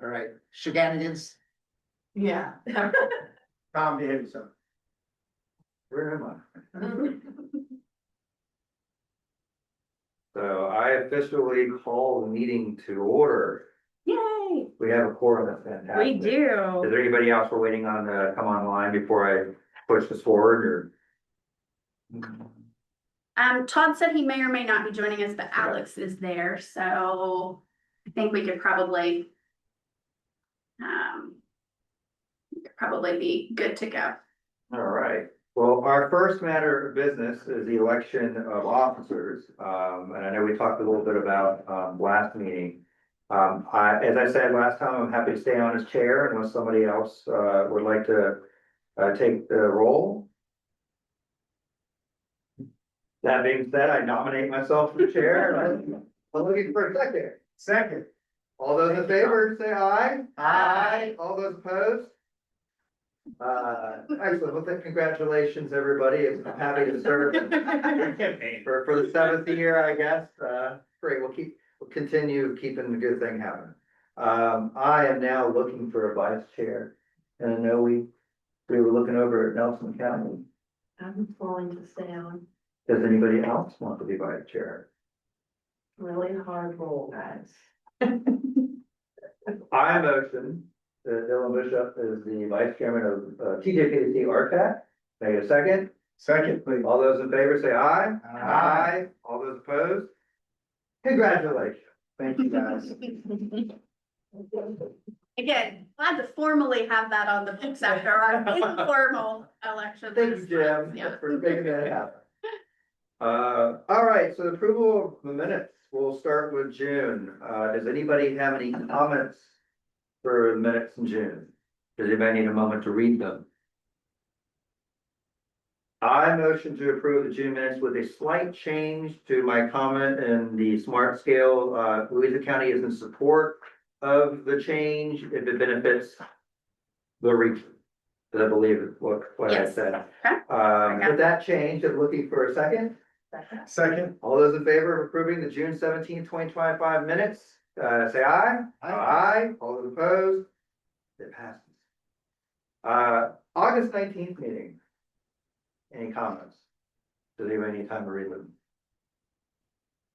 All right, shenanigans. Yeah. Tom, behave yourself. Where am I? So I officially call the meeting to order. Yay, We have a quorum, that's fantastic. we do. Is there anybody else we're waiting on to come online before I push this forward or? Todd said he may or may not be joining us, but Alex is there, so I think we could probably be good to go. All right. Well, our first matter of business is the election of officers. And I know we talked a little bit about, last meeting. As I said last time, I'm happy to stay on as chair unless somebody else, would like to, take the role. That being said, I nominate myself for chair. I'm looking for a second. Second. All those in favor, say aye. Aye. All those opposed? Excellent. Well, congratulations, everybody. I'm happy to serve for the 7th year, I guess. Great. We'll continue keeping the good thing happening. I am now looking for a vice chair. And I know we were looking over at Nelson County. I'm willing to stay on. Does anybody else want to be vice chair? Really hard role, guys. I motion that Dylan Bishop is the vice chairman of TJPDC RTAC. Can I get a second? Second, please. All those in favor say aye. Aye. All those opposed? Congratulations. Thank you, guys. Again, glad to formally have that on the books after our informal election. Thank you, Jim, Yeah. for making that happen. All right, so the approval of the minutes, we'll start with June. Does anybody have any comments for minutes in June? Does anybody need a moment to read them? I motion to approve the June minutes with a slight change to my comment in the smart scale. Louisa County is in support of the change if it benefits the region. I believe is what I Yes. said. Okay. With that change, I'm looking for a second. Second. All those in favor of approving the June 17th, 2025 minutes, say aye. Aye. All those opposed? It passes. August 19th meeting. Any comments? Does anybody need time to read them?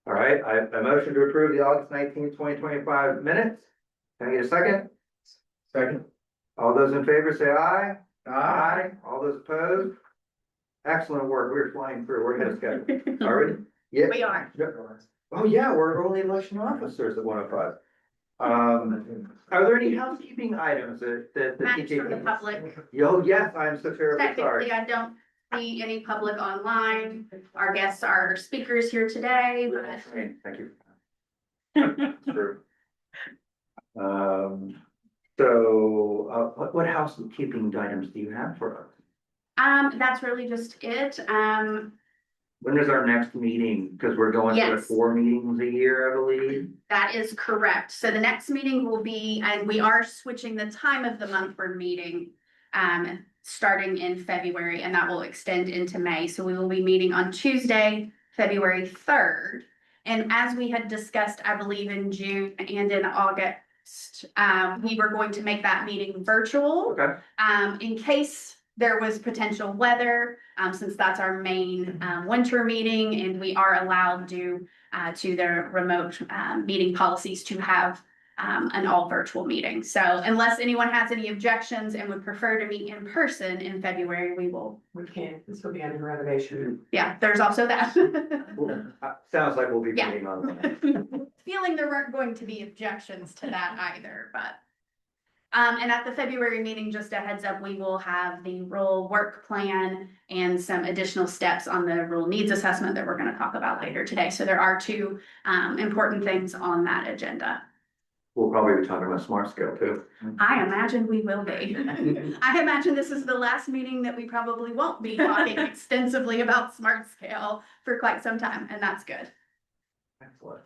All right, I motion to approve the August 19th, 2025 minutes. Can I get a second? Second. All those in favor say aye. Aye. All those opposed? Excellent work. We're flying through. We're ahead of schedule. Are we? Yeah. We are. Oh, yeah, we're only election officers at 105. Are there any housekeeping items that the Max TJ? from the public. Oh, yes, I'm so terribly sorry. Technically, I don't see any public online. Our guests are speakers here today, but Thank you. True. So, what housekeeping items do you have for us? that's really just it. When is our next meeting? Because we're going to Yes. 4 meetings a year, I believe. That is correct. So the next meeting will be, and we are switching the time of the month we're meeting, starting in February, and that will extend into May. So we will be meeting on Tuesday, February 3rd. And as we had discussed, I believe in June and in August, we were going to make that meeting virtual. Okay. In case there was potential weather, since that's our main winter meeting, and we are allowed due to their remote meeting policies to have an all virtual meeting. So unless anyone has any objections and would prefer to meet in person in February, we will. We can't, this will be under renovation. Yeah, there's also that. Sounds like we'll be Yeah. meeting on. Feeling there weren't going to be objections to that either, but. And at the February meeting, just a heads up, we will have the rural work plan and some additional steps on the rural needs assessment that we're going to talk about later today. So there are 2 important things on that agenda. We'll probably be talking about smart scale too. I imagine we will be. I imagine this is the last meeting that we probably won't be talking extensively about smart scale for quite some time, and that's good. Excellent.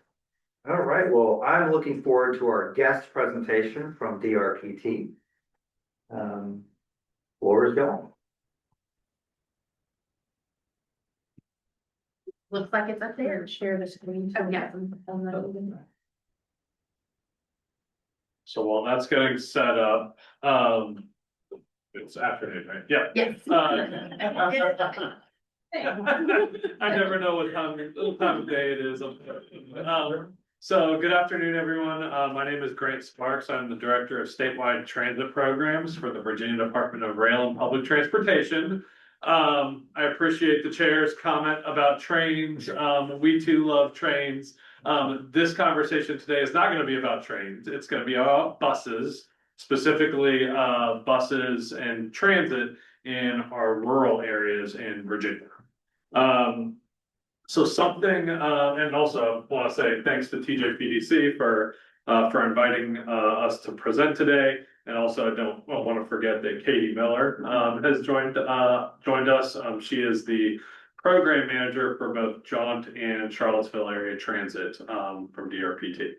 All right, well, I'm looking forward to our guest presentation from DRPT. Floor is going. Looks like it's up there. Share the screen. Oh, yeah. So while that's getting set up, it's afternoon, right? Yeah. Yes. I never know what time of day it is. So good afternoon, everyone. My name is Grant Sparks. I'm the Director of Statewide Transit Programs for the Virginia Department of Rail and Public Transportation. I appreciate the chair's comment about trains. We too love trains. This conversation today is not going to be about trains. It's going to be about buses, specifically buses and transit in our rural areas in Virginia. So something, and also want to say thanks to TJPDC for inviting us to present today. And also I don't want to forget that Katie Miller has joined us. She is the program manager for both JAUNT and Charlottesville Area Transit from DRPT.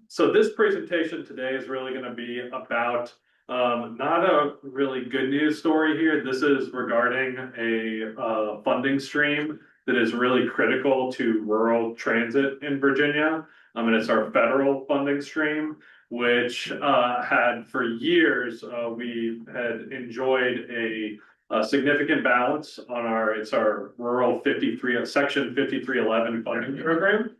So this presentation today is really going to be about not a really good news story here. This is regarding a funding stream that is really critical to rural transit in Virginia. And it's our federal funding stream, which had for years, we had enjoyed a significant balance on our rural 53, section 5311 funding program.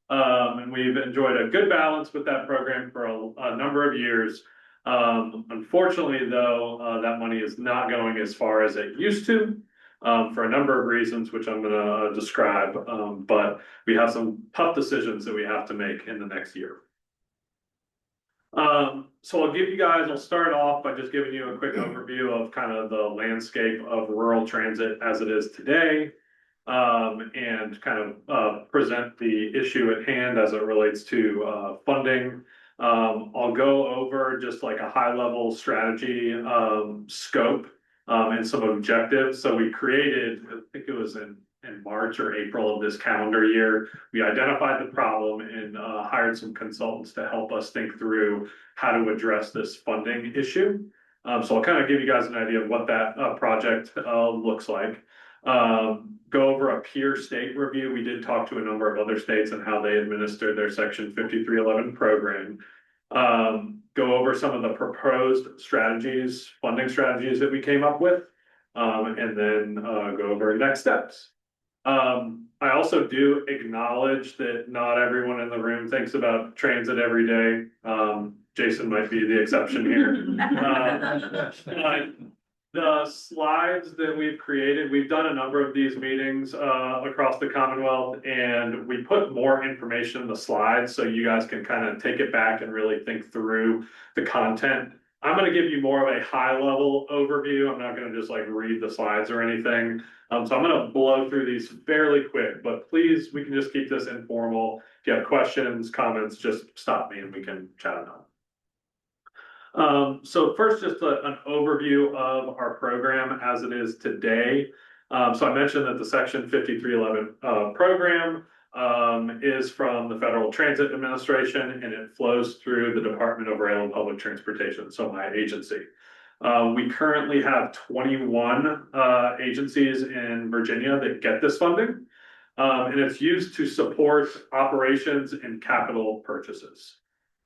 And we've enjoyed a good balance with that program for a number of years. Unfortunately, though, that money is not going as far as it used to. For a number of reasons, which I'm going to describe, but we have some tough decisions that we have to make in the next year. So I'll start off by just giving you a quick overview of kind of the landscape of rural transit as it is today, and kind of present the issue at hand as it relates to funding. I'll go over just like a high level strategy scope and some objectives. So we created, I think it was in March or April of this calendar year, we identified the problem and hired some consultants to help us think through how to address this funding issue. So I'll kind of give you guys an idea of what that project looks like. Go over a peer state review. We did talk to a number of other states and how they administer their Section 5311 program. Go over some of the proposed strategies, funding strategies that we came up with, and then go over next steps. I also do acknowledge that not everyone in the room thinks about transit every day. Jason might be the exception here. The slides that we've created, we've done a number of these meetings across the Commonwealth, and we put more information in the slides so you guys can kind of take it back and really think through the content. I'm going to give you more of a high level overview. I'm not going to just like read the slides or anything. So I'm going to blow through these fairly quick, but please, we can just keep this informal. If you have questions, comments, just stop me and we can chat about it. So first, just an overview of our program as it is today. So I mentioned that the Section 5311 program is from the Federal Transit Administration, and it flows through the Department of Rail and Public Transportation, so my agency. We currently have 21 agencies in Virginia that get this funding, and it's used to support operations and capital purchases.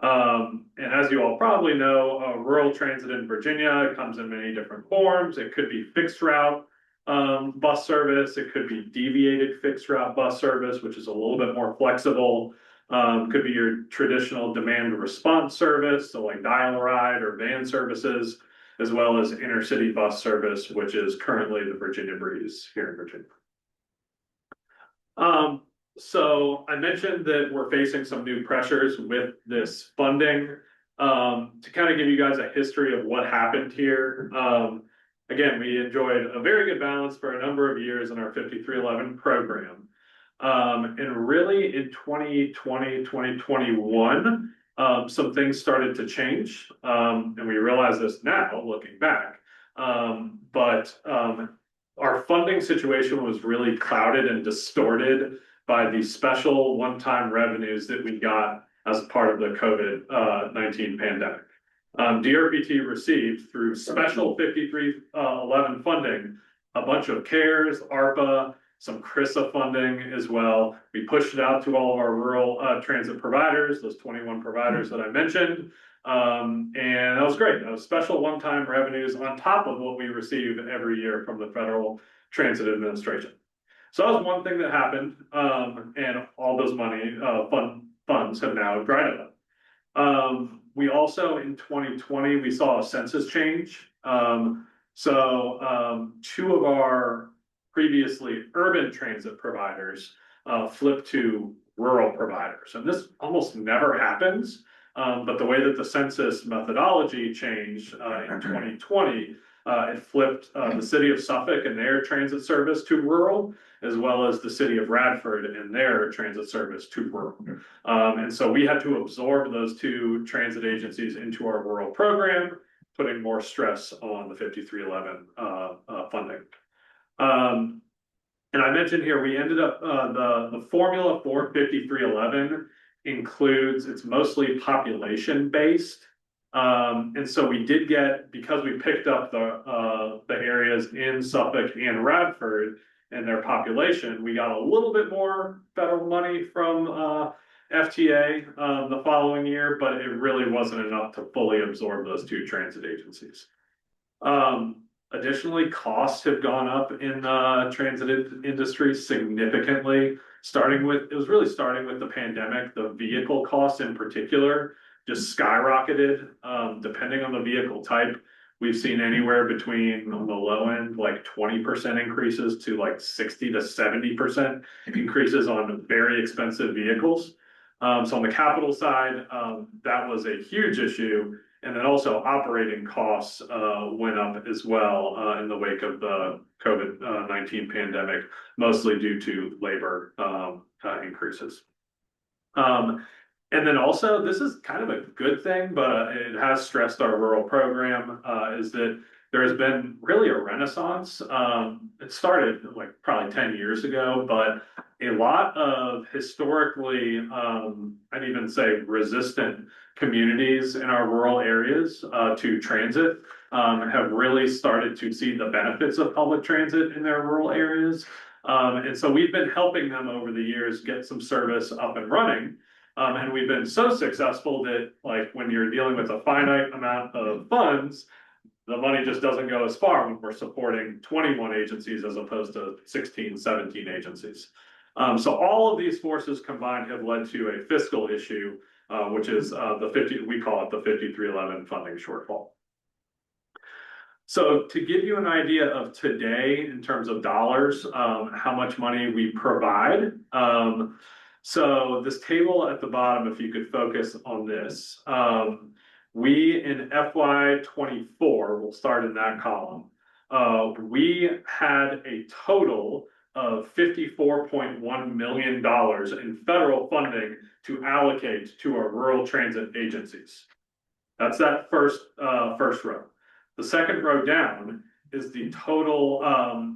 And as you all probably know, rural transit in Virginia comes in many different forms. It could be fixed route bus service. It could be deviated fixed route bus service, which is a little bit more flexible. Could be your traditional demand response service, so like dial-a-ride or van services, as well as intercity bus service, which is currently the Virginia Breeze here in Virginia. So I mentioned that we're facing some new pressures with this funding. To kind of give you guys a history of what happened here. Again, we enjoyed a very good balance for a number of years in our 5311 program. And really in 2020, 2021, some things started to change. And we realize this now looking back. But our funding situation was really clouded and distorted by the special one-time revenues that we got as part of the COVID-19 pandemic. DRPT received through special 5311 funding, a bunch of CARES, ARPA, some CRISA funding as well. We pushed it out to all of our rural transit providers, those 21 providers that I mentioned. And that was great. That was special one-time revenues on top of what we receive every year from the Federal Transit Administration. So that was one thing that happened, and all those funds have now dried up. We also, in 2020, we saw a census change. Two of our previously urban transit providers flipped to rural providers. And this almost never happens, but the way that the census methodology changed in 2020, it flipped the city of Suffolk and their transit service to rural, as well as the city of Radford and their transit service to rural. And so we had to absorb those two transit agencies into our rural program, putting more stress on the 5311 funding. And I mentioned here, we ended up, the formula for 5311 includes, it's mostly population based. And so we did get, because we picked up the areas in Suffolk and Radford and their population, we got a little bit more federal money from FTA the following year, but it really wasn't enough to fully absorb those two transit agencies. Additionally, costs have gone up in the transit industry significantly, it was really starting with the pandemic. The vehicle costs in particular just skyrocketed, depending on the vehicle type. We've seen anywhere between, on the low end, like 20% increases to like 60 to 70% increases on very expensive vehicles. So on the capital side, that was a huge issue. And then also operating costs went up as well in the wake of the COVID-19 pandemic, mostly due to labor increases. And then also, this is kind of a good thing, but it has stressed our rural program, is that there has been really a renaissance. It started like probably 10 years ago, but a lot of historically, I'd even say resistant communities in our rural areas to transit have really started to see the benefits of public transit in their rural areas. And so we've been helping them over the years get some service up and running. And we've been so successful that, like, when you're dealing with a finite amount of funds, the money just doesn't go as far when we're supporting 21 agencies as opposed to 16, 17 agencies. So all of these forces combined have led to a fiscal issue, which is we call it the 5311 funding shortfall. So to give you an idea of today in terms of dollars, how much money we provide. So this table at the bottom, if you could focus on this, we in FY24, we'll start in that column, we had a total of $54.1 million in federal funding to allocate to our rural transit agencies. That's that first row. The second row down is the total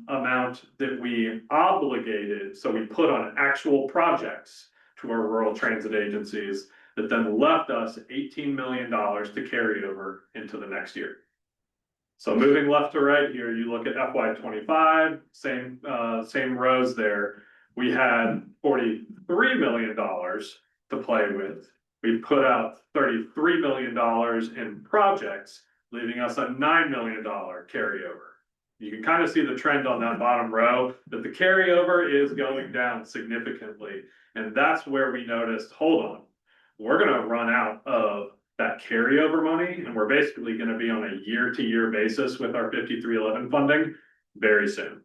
amount that we obligated, so we put on actual projects to our rural transit agencies that then left us $18 million to carry over into the next year. So moving left to right here, you look at FY25, same rows there. We had $43 million to play with. We put out $33 million in projects, leaving us a $9 million carryover. You can kind of see the trend on that bottom row that the carryover is going down significantly. And that's where we noticed, hold on, we're going to run out of that carryover money. And we're basically going to be on a year-to-year basis with our 5311 funding very soon.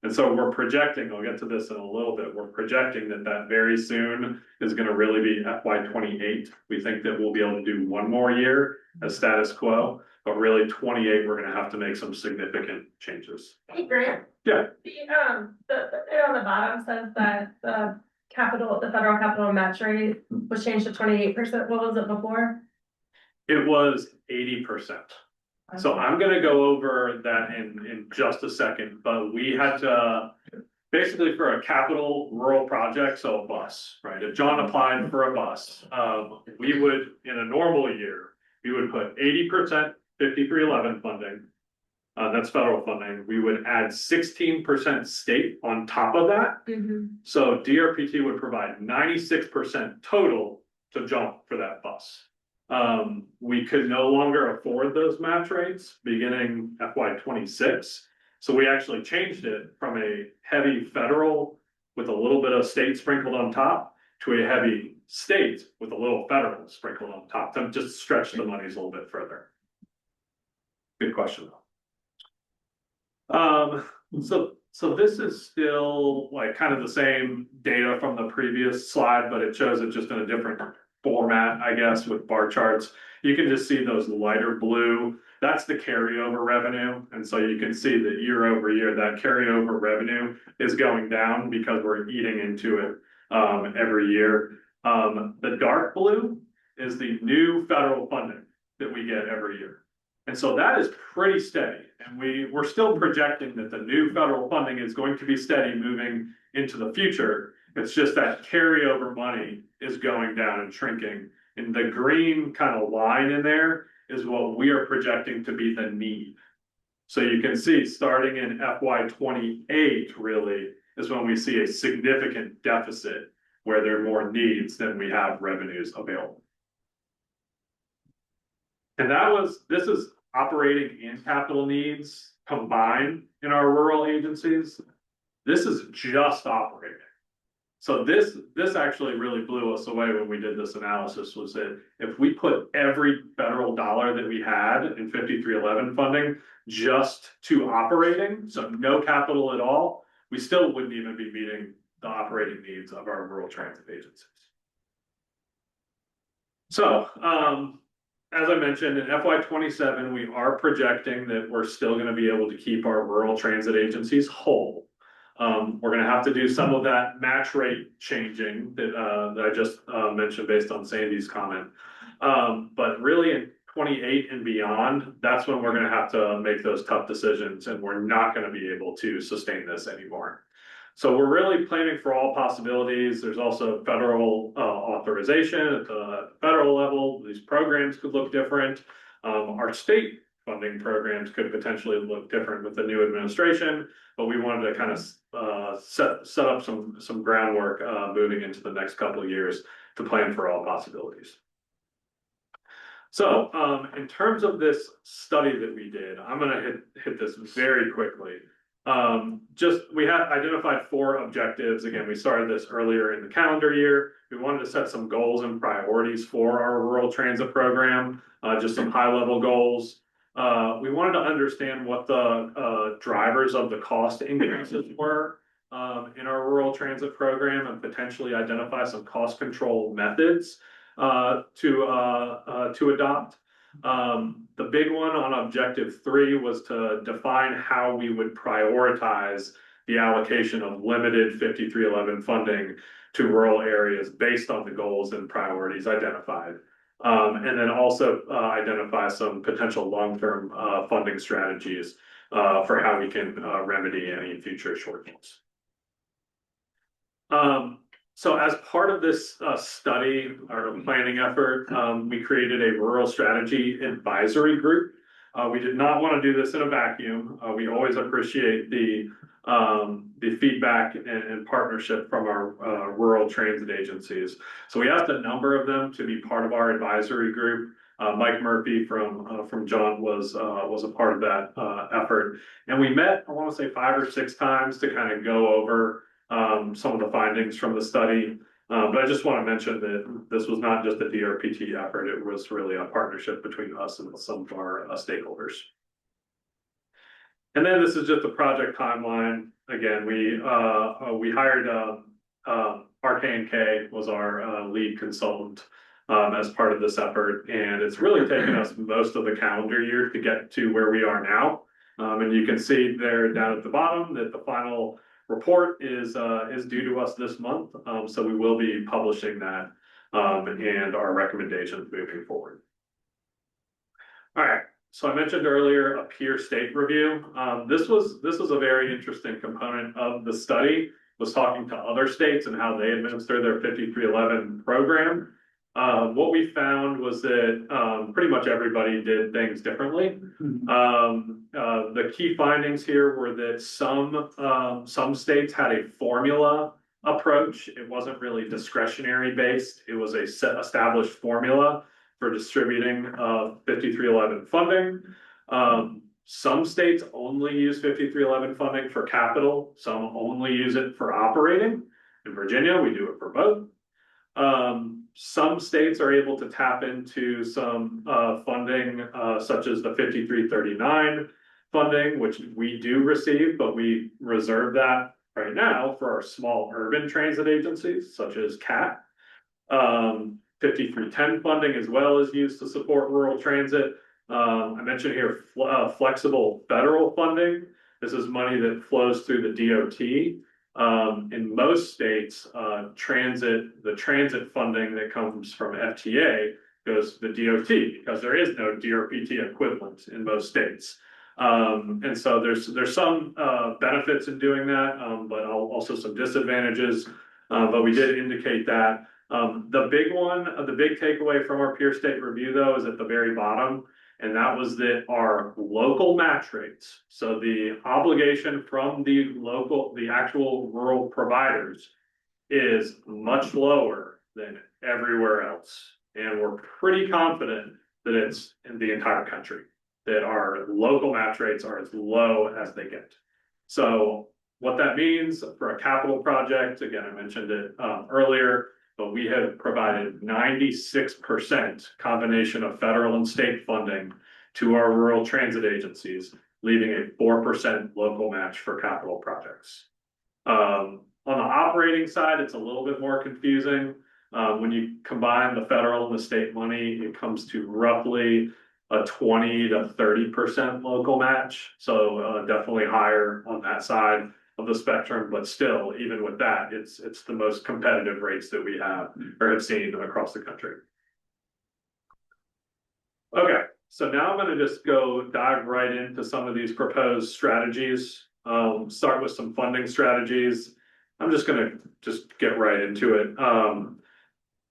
And so we're projecting, I'll get to this in a little bit, we're projecting that very soon is going to really be FY28. We think that we'll be able to do one more year as status quo, but really 28, we're going to have to make some significant changes. Hey, Grant. Yeah. The thing on the bottom says that the federal capital match rate was changed to 28%. What was it before? It was 80%. So I'm going to go over that in just a second, but we had to basically for a capital rural project, so a bus, right? If John applied for a bus, we would, in a normal year, we would put 80% 5311 funding, that's federal funding, we would add 16% state on top of that. Mhm. So DRPT would provide 96% total to JAUNT for that bus. We could no longer afford those match rates beginning FY 26. So we actually changed it from a heavy federal with a little bit of state sprinkled on top to a heavy state with a little federal sprinkled on top to just stretch the monies a little bit further. Good question though. So this is still like kind of the same data from the previous slide, but it shows it just in a different format, I guess, with bar charts. You can just see those lighter blue, that's the carryover revenue. And so you can see that year over year, that carryover revenue is going down because we're eating into it every year. The dark blue is the new federal funding that we get every year. And so that is pretty steady. And we're still projecting that the new federal funding is going to be steady moving into the future. It's just that carryover money is going down and shrinking. And the green kind of line in there is what we are projecting to be the need. So you can see starting in FY 28 really is when we see a significant deficit where there are more needs than we have revenues available. And this is operating and capital needs combined in our rural agencies. This is just operating. So this actually really blew us away when we did this analysis, was that if we put every federal dollar that we had in 5311 funding just to operating, so no capital at all, we still wouldn't even be meeting the operating needs of our rural transit agencies. So, as I mentioned, in FY 27, we are projecting that we're still going to be able to keep our rural transit agencies whole. We're going to have to do some of that match rate changing that I just mentioned based on Sandy's comment. But really in 28 and beyond, that's when we're going to have to make those tough decisions, and we're not going to be able to sustain this anymore. So we're really planning for all possibilities. There's also federal authorization at the federal level. These programs could look different. Our state funding programs could potentially look different with the new administration, but we wanted to kind of set up some groundwork moving into the next couple of years to plan for all possibilities. So in terms of this study that we did, I'm going to hit this very quickly. We have identified 4 objectives. Again, we started this earlier in the calendar year. We wanted to set some goals and priorities for our rural transit program, just some high level goals. We wanted to understand what the drivers of the cost increases were in our rural transit program, and potentially identify some cost control methods to adopt. The big one on objective 3 was to define how we would prioritize the allocation of limited 5311 funding to rural areas based on the goals and priorities identified. And then also identify some potential long-term funding strategies for how we can remedy any future shortfalls. So as part of this study or planning effort, we created a rural strategy advisory group. We did not want to do this in a vacuum. We always appreciate the feedback and partnership from our rural transit agencies. So we asked a number of them to be part of our advisory group. Mike Murphy from JAUNT was a part of that effort. And we met, I want to say 5 or 6 times to kind of go over some of the findings from the study. But I just want to mention that this was not just a DRPT effort. It was really a partnership between us and some of our stakeholders. And then this is just the project timeline. Again, we hired RTAC was our lead consultant as part of this effort. And it's really taken us most of the calendar year to get to where we are now. And you can see there down at the bottom that the final report is due to us this month. So we will be publishing that and our recommendations moving forward. All right. So I mentioned earlier a peer state review. This was a very interesting component of the study, was talking to other states and how they administer their 5311 program. What we found was that, pretty much everybody did things differently. The key findings here were that some states had a formula approach. It wasn't really discretionary based. It was a set established formula for distributing 5311 funding. Some states only use 5311 funding for capital. Some only use it for operating. In Virginia, we do it for both. Some states are able to tap into some funding, such as the 5339 funding, which we do receive, but we reserve that right now for our small urban transit agencies, such as CAT. 5310 funding as well is used to support rural transit. I mentioned here flexible federal funding. This is money that flows through the DOT. In most states, the transit funding that comes from FTA goes to the DOT because there is no DRPT equivalent in most states. And so there's some benefits in doing that, but also some disadvantages. But we did indicate that. The big takeaway from our peer state review though is at the very bottom. And that was that our local match rates, so the obligation from the actual rural providers is much lower than everywhere else. And we're pretty confident that it's in the entire country, that our local match rates are as low as they get. So what that means for a capital project, again, I mentioned it earlier, but we have provided 96% combination of federal and state funding to our rural transit agencies, leaving a 4% local match for capital projects. On the operating side, it's a little bit more confusing. When you combine the federal and the state money, it comes to roughly a 20 to 30% local match. So definitely higher on that side of the spectrum, but still, even with that, it's the most competitive rates that we have or have seen across the country. Okay, so now I'm going to just dive right into some of these proposed strategies. Start with some funding strategies. I'm just going to get right into it.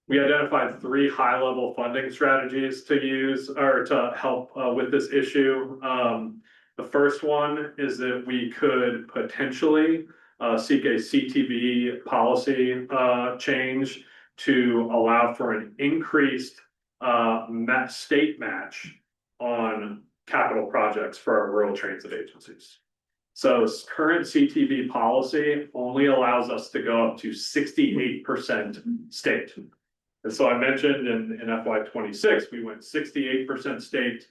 We identified 3 high-level funding strategies to use or to help with this issue. The first one is that we could potentially seek a CTB policy change to allow for an increased state match on capital projects for our rural transit agencies. So current CTB policy only allows us to go up to 68% state. And so I mentioned in FY26, we went 68% state,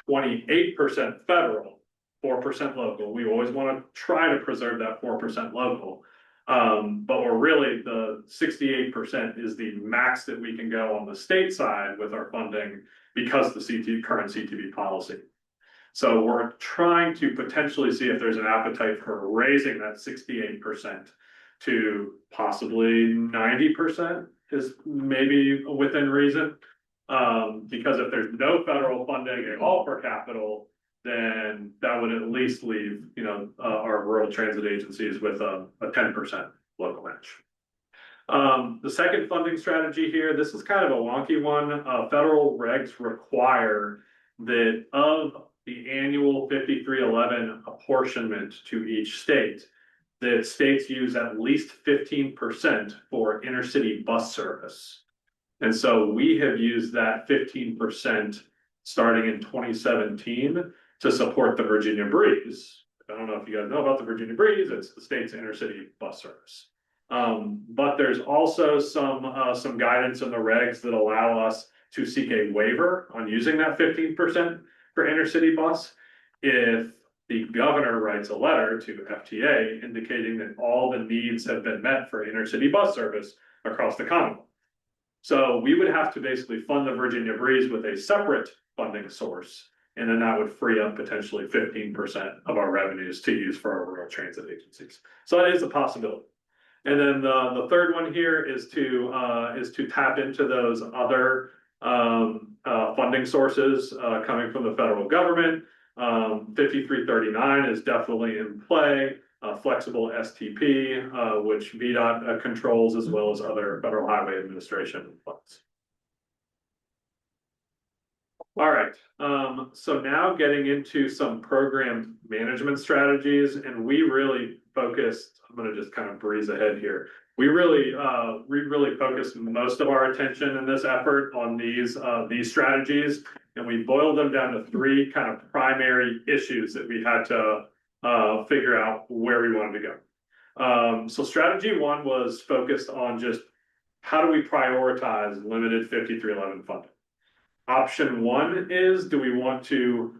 28% federal, 4% local. We always want to try to preserve that 4% local. But we're really, the 68% is the max that we can go on the state side with our funding because the current CTB policy. So we're trying to potentially see if there's an appetite for raising that 68% to possibly 90% is maybe within reason. Because if there's no federal funding at all for capital, then that would at least leave, our rural transit agencies with a 10% local match. The second funding strategy here, this is kind of a wonky one. Federal regs require that of the annual 5311 apportionment to each state, that states use at least 15% for intercity bus service. And so we have used that 15% starting in 2017 to support the Virginia Breeze. I don't know if you guys know about the Virginia Breeze, it's the state's intercity bus service. But there's also some guidance in the regs that allow us to seek a waiver on using that 15% for intercity bus if the governor writes a letter to FTA indicating that all the needs have been met for intercity bus service across the Commonwealth. So we would have to basically fund the Virginia Breeze with a separate funding source, and then that would free up potentially 15% of our revenues to use for our rural transit agencies. So that is a possibility. And then the third one here is to tap into those other funding sources coming from the federal government. 5339 is definitely in play. Flexible STP, which VDOT controls, as well as other Federal Highway Administration funds. All right, so now getting into some program management strategies, and we really focused, I'm gonna just kind of breeze ahead here. We really focused most of our attention in this effort on these strategies, and we boiled them down to three kind of primary issues that we had to figure out where we wanted to go. So strategy one was focused on just how do we prioritize limited 5311 funding. Option one is, do we want to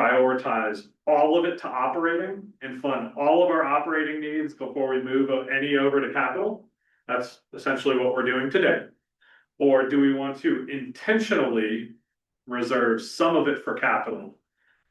prioritize all of it to operating and fund all of our operating needs before we move any over to capital? That's essentially what we're doing today. Or do we want to intentionally reserve some of it for capital,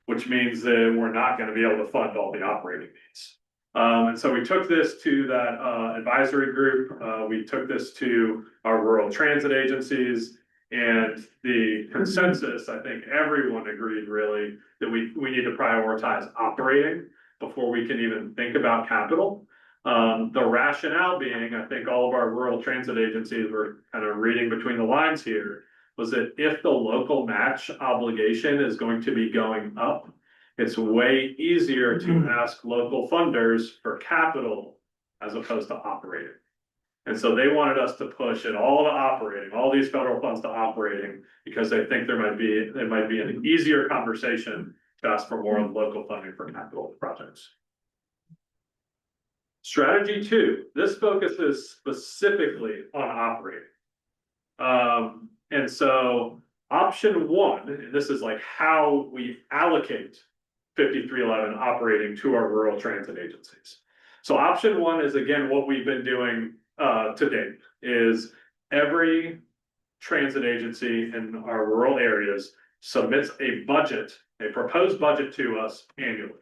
which means that we're not going to be able to fund all the operating needs? And so we took this to that advisory group. We took this to our rural transit agencies. And the consensus, I think everyone agreed really, that we need to prioritize operating before we can even think about capital. The rationale being, I think all of our rural transit agencies were kind of reading between the lines here, was that if the local match obligation is going to be going up, it's way easier to ask local funders for capital as opposed to operating. And so they wanted us to push it all to operating, all these federal funds to operating, because they think there might be an easier conversation to ask for more local funding for capital projects. Strategy two, this focuses specifically on operating. And so option one, and this is like how we allocate 5311 operating to our rural transit agencies. So option one is, again, what we've been doing to date, is every transit agency in our rural areas submits a budget, a proposed budget to us annually.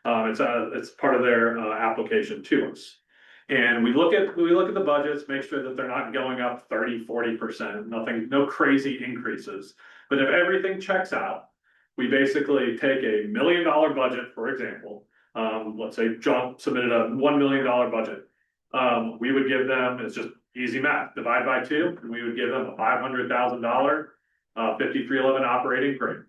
It's part of their application to us. And we look at the budgets, make sure that they're not going up 30-40%, no crazy increases. But if everything checks out, we basically take $1 million budget, for example. Let's say John submitted a $1 million budget. We would give them, it's just easy math, divide by 2, and we would give them a $500,000 5311 operating grant.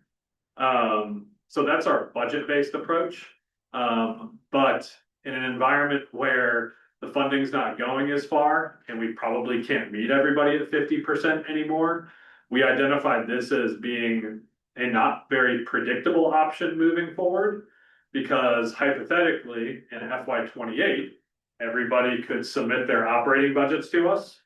So that's our budget-based approach. But in an environment where the funding's not going as far, and we probably can't meet everybody at 50% anymore, we identified this as being a not very predictable option moving forward, because hypothetically in FY28, everybody could submit their operating budgets to us,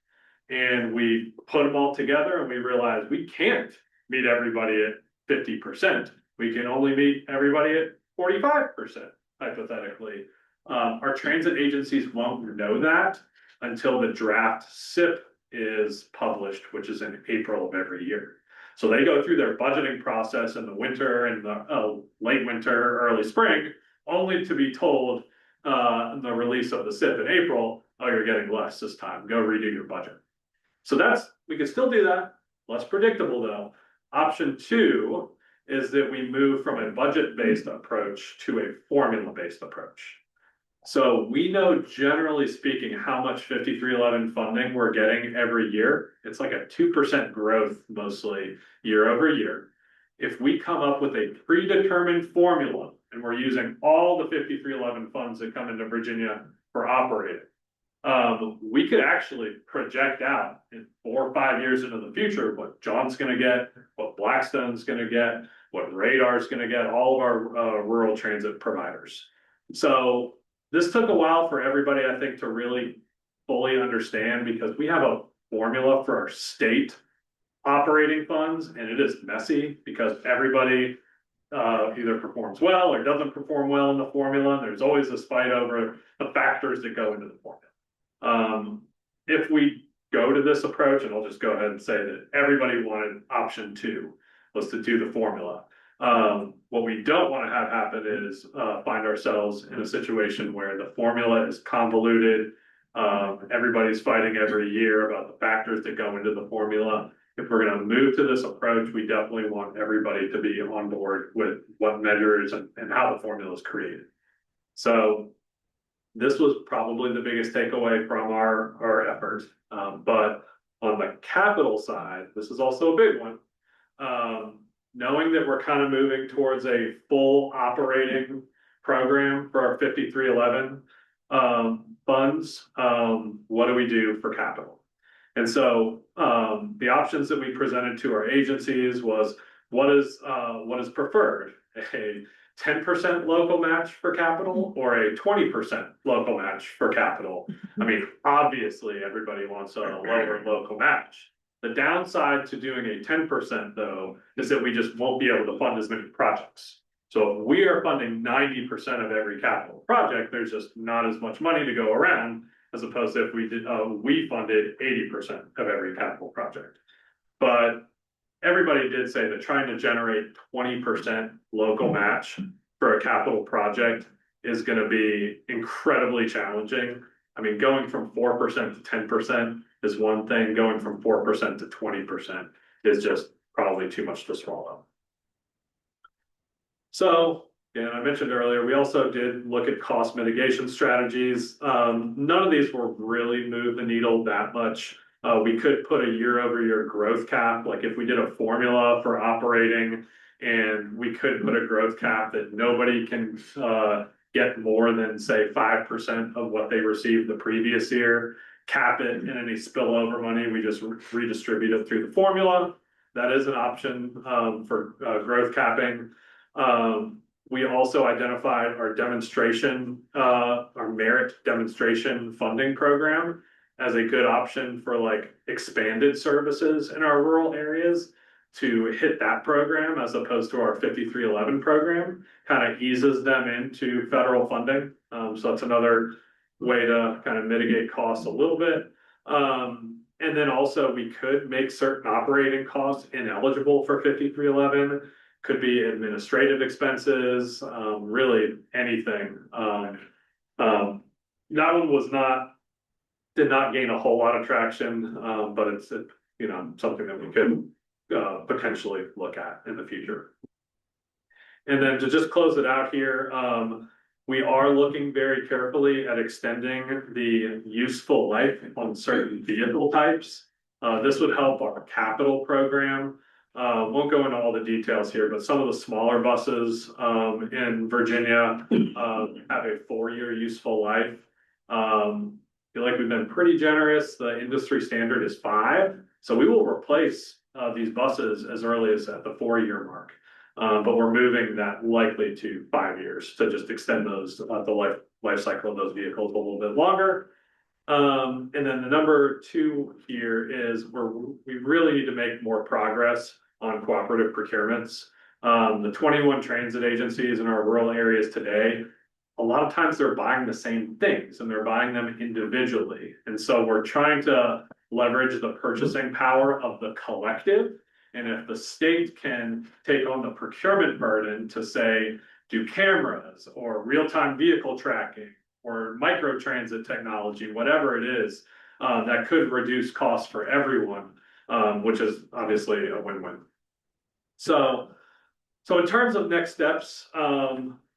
and we put them all together and we realized we can't meet everybody at 50%. We can only meet everybody at 45%, hypothetically. Our transit agencies won't know that until the draft SIP is published, which is in April of every year. So they go through their budgeting process in the winter and the late winter, early spring, only to be told the release of the SIP in April, oh, you're getting less this time, go redo your budget. So we can still do that, less predictable though. Option two is that we move from a budget-based approach to a formula-based approach. So we know, generally speaking, how much 5311 funding we're getting every year. It's like a 2% growth mostly year over year. If we come up with a predetermined formula, and we're using all the 5311 funds that come into Virginia for operating, we could actually project out in 4 or 5 years into the future what John's going to get, what Blackstone's going to get, what Radar's going to get, all of our rural transit providers. So this took a while for everybody, I think, to really fully understand, because we have a formula for our state operating funds, and it is messy because everybody either performs well or doesn't perform well in the formula. And there's always this fight over the factors that go into the formula. If we go to this approach, and I'll just go ahead and say that everybody wanted option two, was to do the formula. What we don't want to have happen is find ourselves in a situation where the formula is convoluted. Everybody's fighting every year about the factors that go into the formula. If we're going to move to this approach, we definitely want everybody to be on board with what measures and how the formula is created. So this was probably the biggest takeaway from our efforts. But on the capital side, this is also a big one. knowing that we're kind of moving towards a full operating program for our 5311 funds, what do we do for capital? And so the options that we presented to our agencies was what is preferred, a 10% local match for capital or a 20% local match for capital. I mean, obviously everybody wants a lower local match. The downside to doing a 10% though is that we just won't be able to fund as many projects. So if we are funding 90% of every capital project, there's just not as much money to go around as opposed to if we funded 80% of every capital project. But everybody did say that trying to generate 20% local match for a capital project is going to be incredibly challenging. I mean, going from 4% to 10% is one thing, going from 4% to 20% is just probably too much to swallow. So, and I mentioned earlier, we also did look at cost mitigation strategies. None of these will really move the needle that much. We could put a year-over-year growth cap, like if we did a formula for operating, and we could put a growth cap that nobody can get more than, say, 5% of what they received the previous year, cap it, and any spillover money, we just redistribute it through the formula. That is an option for growth capping. We also identified our demonstration, our merit demonstration funding program as a good option for like expanded services in our rural areas to hit that program as opposed to our 5311 program, kind of eases them into federal funding. So that's another way to kind of mitigate costs a little bit. And then also we could make certain operating costs ineligible for 5311. Could be administrative expenses, really anything. That one did not gain a whole lot of traction, but it's something that we could potentially look at in the future. And then to just close it out here, we are looking very carefully at extending the useful life on certain vehicle types. This would help our capital program. Won't go into all the details here, but some of the smaller buses in Virginia have a 4-year useful life. Feel like we've been pretty generous. The industry standard is 5, so we will replace these buses as early as at the 4-year mark. But we're moving that likely to 5 years to just extend those the life cycle of those vehicles a little bit longer. And then the number 2 here is we really need to make more progress on cooperative procurements. The 21 transit agencies in our rural areas today, a lot of times they're buying the same things and they're buying them individually. And so we're trying to leverage the purchasing power of the collective. And if the state can take on the procurement burden to say, do cameras or real-time vehicle tracking or microtransit technology, whatever it is, that could reduce costs for everyone, which is obviously a win-win. So in terms of next steps,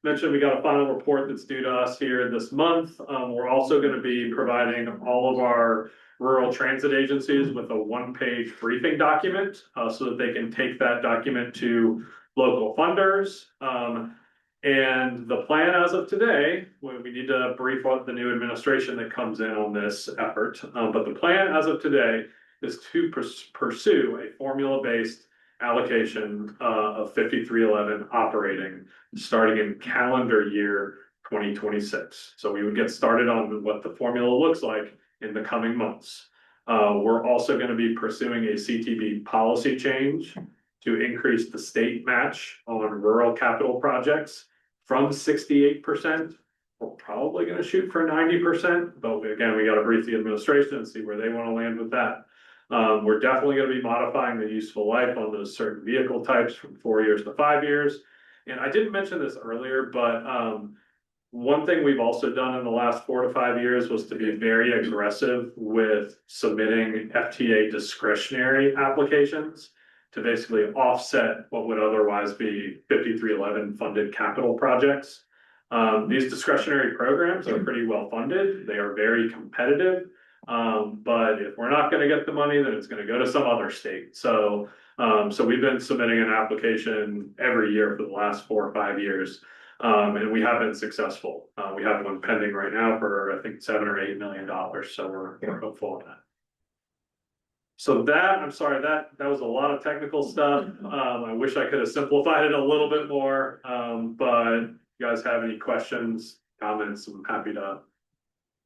mentioned we got a final report that's due to us here this month. We're also going to be providing all of our rural transit agencies with a 1-page briefing document so that they can take that document to local funders. And the plan as of today, we need to brief out the new administration that comes in on this effort. But the plan as of today is to pursue a formula-based allocation of 5311 operating starting in calendar year 2026. So we would get started on what the formula looks like in the coming months. We're also going to be pursuing a CTB policy change to increase the state match on rural capital projects from 68%. We're probably going to shoot for 90%, but again, we got to brief the administration and see where they want to land with that. We're definitely going to be modifying the useful life on those certain vehicle types from 4 years to 5 years. And I didn't mention this earlier, but one thing we've also done in the last 4 to 5 years was to be very aggressive with submitting FTA discretionary applications to basically offset what would otherwise be 5311 funded capital projects. These discretionary programs are pretty well funded. They are very competitive. But if we're not gonna get the money, then it's gonna go to some other state. So we've been submitting an application every year for the last 4 or 5 years. And we have been successful. We have one pending right now for, I think, $7 or $8 million. So we're hopeful on that. So I'm sorry, that was a lot of technical stuff. I wish I could have simplified it a little bit more. But if you guys have any questions, comments, I'm happy to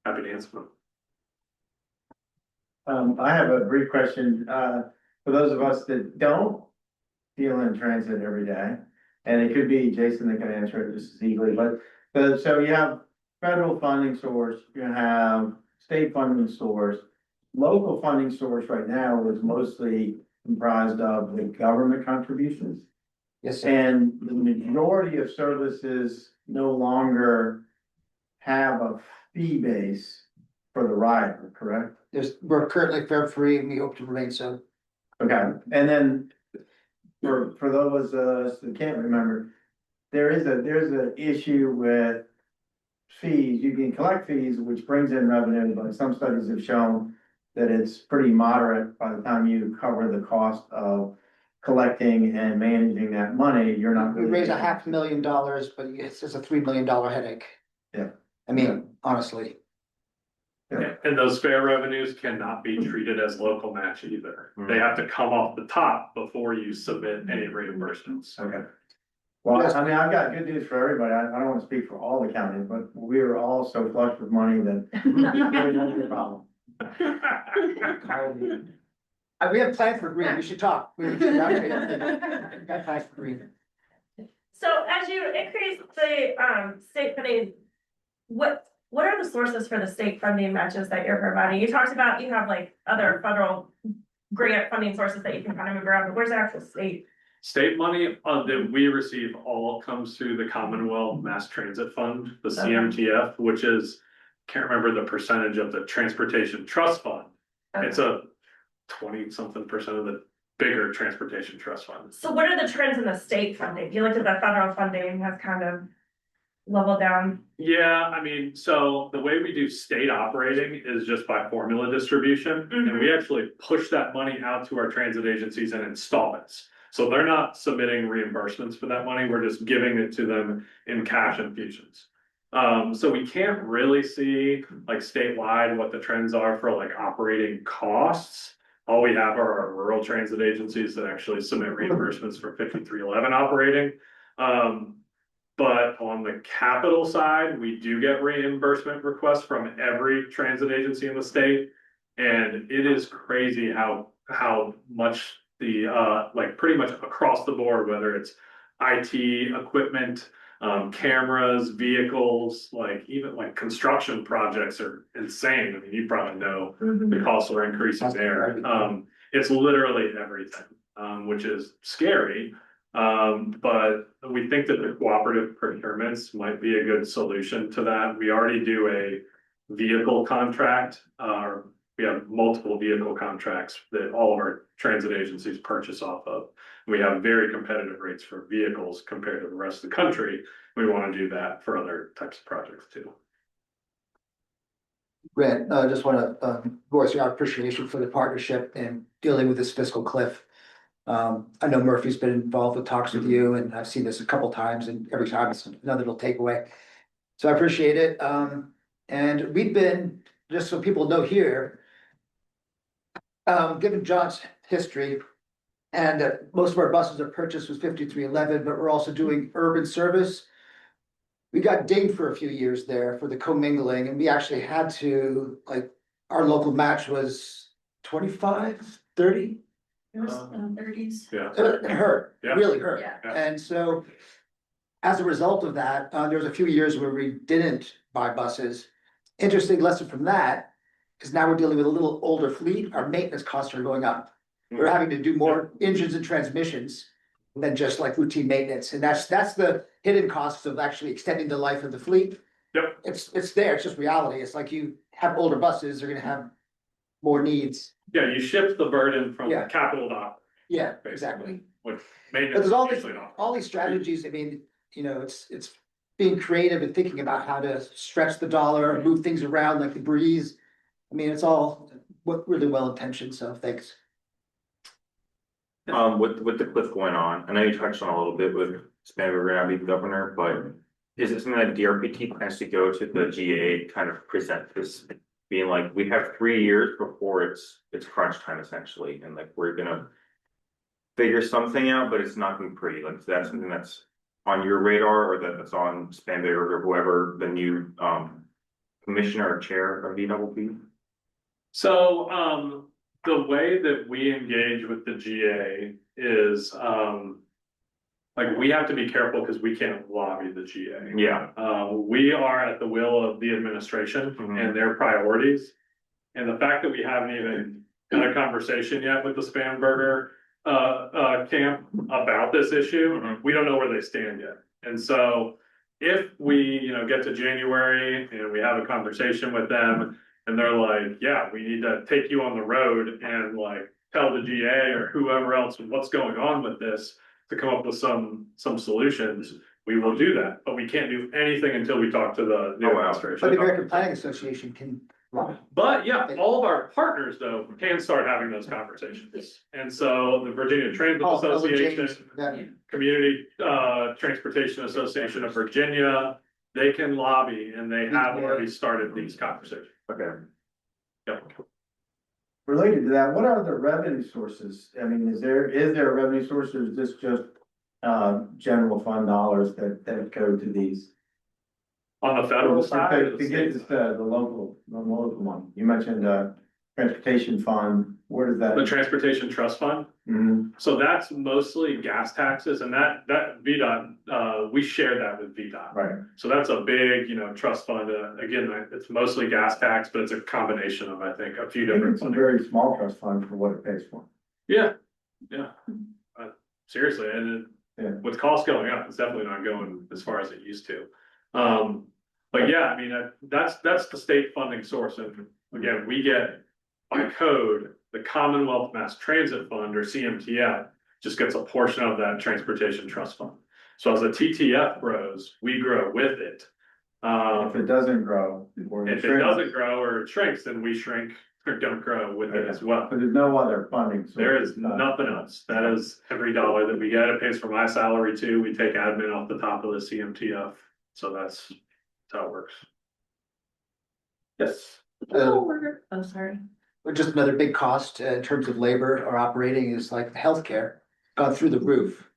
answer them. I have a brief question, for those of us that don't deal in transit every day. And it could be Jason that can answer it just as easily, but so you have federal funding source, you have state funding source. Local funding source right now is mostly comprised of the government contributions. Yes, sir. And the majority of services no longer have a fee base for the rider, correct? We're currently fare free and we hope to remain so. Okay, and then for those of us that can't remember, there's an issue with fees. You can collect fees, which brings in revenue, but some studies have shown that it's pretty moderate by the time you cover the cost of collecting and managing that money. You're not. We raise $500,000, but it's just a $3 million headache. Yeah. I mean, honestly. Yeah. And those fare revenues cannot be treated as local match either. They have to come off the top before you submit any reimbursements. Okay. Well, I mean, I've got good news for everybody. I don't want to speak for all the counties, but we are all so flush with money that it won't be a problem. We have plans for Greene, we should talk. We got plans for Greene. So as you increase the state funding, what are the sources for the state funding matches that you're providing? You talked about you have like other federal grant funding sources that you can kind of move around, but where's the actual state? State money that we receive all comes through the Commonwealth Mass Transit Fund, the Okay. CMTF, which is, can't remember the percentage of the Transportation Trust Fund. It's a 20-something% of the bigger Transportation Trust Fund. So what are the trends in the state funding? You looked at the federal funding has kind of leveled down. Yeah, I mean, so the way we do state operating is just by formula distribution. And we actually push that money out to our transit agencies in installments. So they're not submitting reimbursements for that money, we're just giving it to them in cash infusions. So we can't really see like statewide what the trends are for like operating costs. All we have are our rural transit agencies that actually submit reimbursements for 5311 operating. But on the capital side, we do get reimbursement requests from every transit agency in the state. And it is crazy how much like pretty much across the board, whether it's IT equipment, cameras, vehicles, like even like construction projects are insane. I mean, you probably know the costs are increasing there. It's literally everything, which is scary. But we think that the cooperative procurements might be a good solution to that. We already do a vehicle contract, we have multiple vehicle contracts that all of our transit agencies purchase off of. We have very competitive rates for vehicles compared to the rest of the country. We want to do that for other types of projects too. Grant, I just want to voice our appreciation for the partnership and dealing with this fiscal cliff. I know Murphy's been involved with talks with you, and I've seen this a couple times, and every time it's another little takeaway. So I appreciate it. And we've been, just so people know here, given John's history, and most of our buses are purchased with 5311, but we're also doing urban service. We got dinged for a few years there for the commingling, and we actually had to, like, our local match was 25, 30. It was 30s. Yeah. It hurt, Yeah. really hurt. Yeah. And so as a result of that, there was a few years where we didn't buy buses. Interesting lesson from that is now we're dealing with a little older fleet. Our maintenance costs are going up. We're having to do more engines and transmissions than just like routine maintenance. And that's the hidden costs of actually extending the life of the fleet. Yep. It's there, it's just reality. It's like you have older buses, they're gonna have more needs. Yeah, you shift the burden from Yeah. capital to operating, Yeah, basically, exactly. with But maintenance. there's usually not. all these strategies, I mean, you know, it's being creative and thinking about how to stretch the dollar, move things around like the breeze. I mean, it's all really well intentioned, so thanks. With the cliff going on, I know you touched on a little bit with Spanberger now being governor, but is it something that DRPT plans to go to the GA, kind of present this, being like, we have 3 years before it's crunch time essentially, and like, we're gonna figure something out, but it's not gonna be pretty, like, that's something that's on your radar, or that's on Spanberger or whoever the new, commissioner or chair of VDOT? So, the way that we engage with the GA is, like, we have to be careful because we can't lobby the GA. Yeah. We are at the will of the administration and their priorities. And the fact that we haven't even had a conversation yet with the Spanberger camp about this issue, we don't know where they stand yet. And so if we, get to January and we have a conversation with them and they're like, yeah, we need to take you on the road and like tell the GA or whoever else what's going on with this to come up with some solutions, we will do that. But we can't do anything until we talk to the administration. But the American Planning Association can. But yeah, all of our partners though can start having those conversations. And so the Virginia Transit Association, Community Transportation Association of Virginia, they can lobby and they have already started these conversations. Okay. Yep. Related to that, what are the revenue sources? I mean, is there a revenue source, or is this just general fund dollars that go to these? On the federal side, To get this, the local one, you mentioned transportation fund, where does that? the Transportation Trust Fund. Mhm. So that's mostly gas taxes, and that VDOT, we share that with VDOT. Right, So that's a big, trust fund. Again, it's mostly gas tax, but it's a combination of, I think, a few I think different it's a funding. very small trust fund for what it pays for. Yeah. Seriously, and Yeah. with costs going up, it's definitely not going as far as it used to. But yeah, I mean, that's the state funding source. And again, we get by code, the Commonwealth Mass Transit Fund, or CMTF, just gets a portion of that Transportation Trust Fund. So as the TTF grows, we grow with it. If it doesn't grow. or If it shrinks, doesn't grow or it shrinks, then we shrink or don't grow with it as well. But there's no other funding. There is source. nothing else. That is every dollar that we get. It pays for my salary too. We take admin off the top of the CMTF. So that's how it works. Yes. Oh, sorry. But just another big cost in terms of labor or operating is like healthcare, gone through the roof.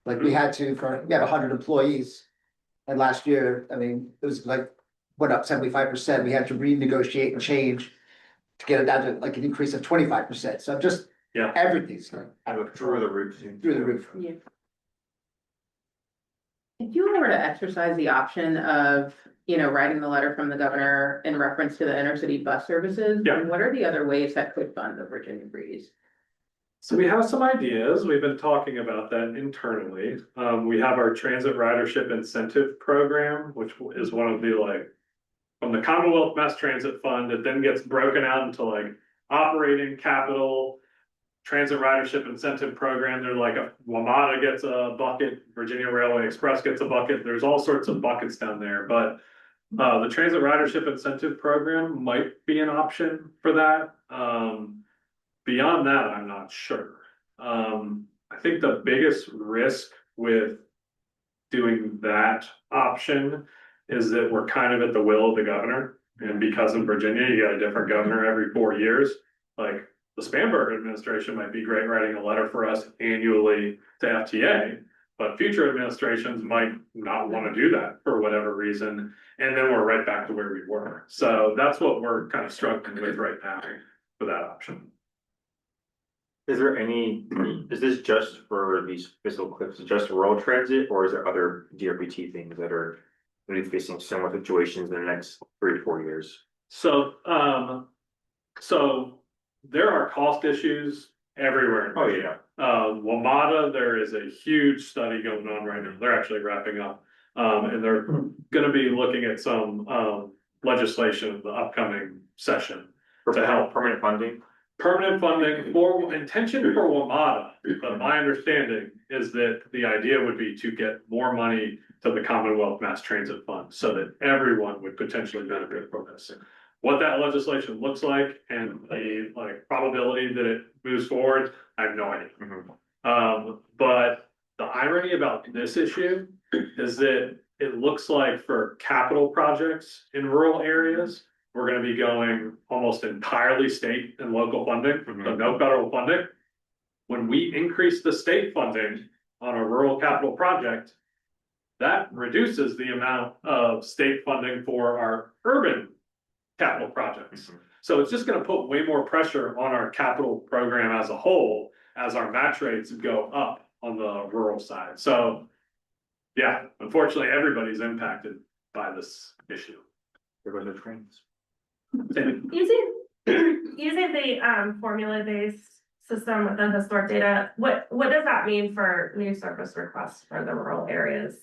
Like we had 100 employees. And last year, I mean, it was like, went up 75%. We had to renegotiate and change to get it down to like an increase of 25%. So just, Yeah. everything's going Through the roof. through the roof. Yeah. If you were to exercise the option of, writing the letter from the governor in reference to the intercity bus services, Yeah. what are the other ways that could fund the Virginia Breeze? So we have some ideas. We've been talking about that internally. We have our transit ridership incentive program, which is one of the from the Commonwealth Mass Transit Fund, it then gets broken out into operating capital, transit ridership incentive program. They're WMATA gets a bucket, Virginia Railway Express gets a bucket. There's all sorts of buckets down there, but the transit ridership incentive program might be an option for that. Beyond that, I'm not sure. I think the biggest risk with doing that option is that we're kind of at the will of the governor. And because in Virginia, you got a different governor every 4 years, the Spanberger administration might be great writing a letter for us annually to FTA, but future administrations might not want to do that for whatever reason. And then we're right back to where we were. So that's what we're kind of struggling with right now for that option. Is this just for these physical clips, just rural transit, or is there other DRPT things that are going to be facing similar situations in the next 3 to 4 years? So there are cost issues everywhere. Oh, yeah. WMATA, there is a huge study going on right now. They're actually wrapping up. And they're gonna be looking at some legislation in the upcoming session to help. Permanent funding? Permanent funding for intention for WMATA, but my understanding is that the idea would be to get more money to the Commonwealth Mass Transit Fund so that everyone would potentially benefit from this. What that legislation looks like and the like probability that it moves forward, I have no idea. But the irony about this issue is that it looks like for capital projects in rural areas, we're gonna be going almost entirely state and local funding, so no federal funding. When we increase the state funding on a rural capital project, that reduces the amount of state funding for our urban capital projects. So it's just gonna put way more pressure on our capital program as a whole, as our match rates go up on the rural side. So, yeah, unfortunately, everybody's impacted by this issue. There goes the trains. Using the formula-based system with the historic data, what does that mean for new service requests for the rural areas?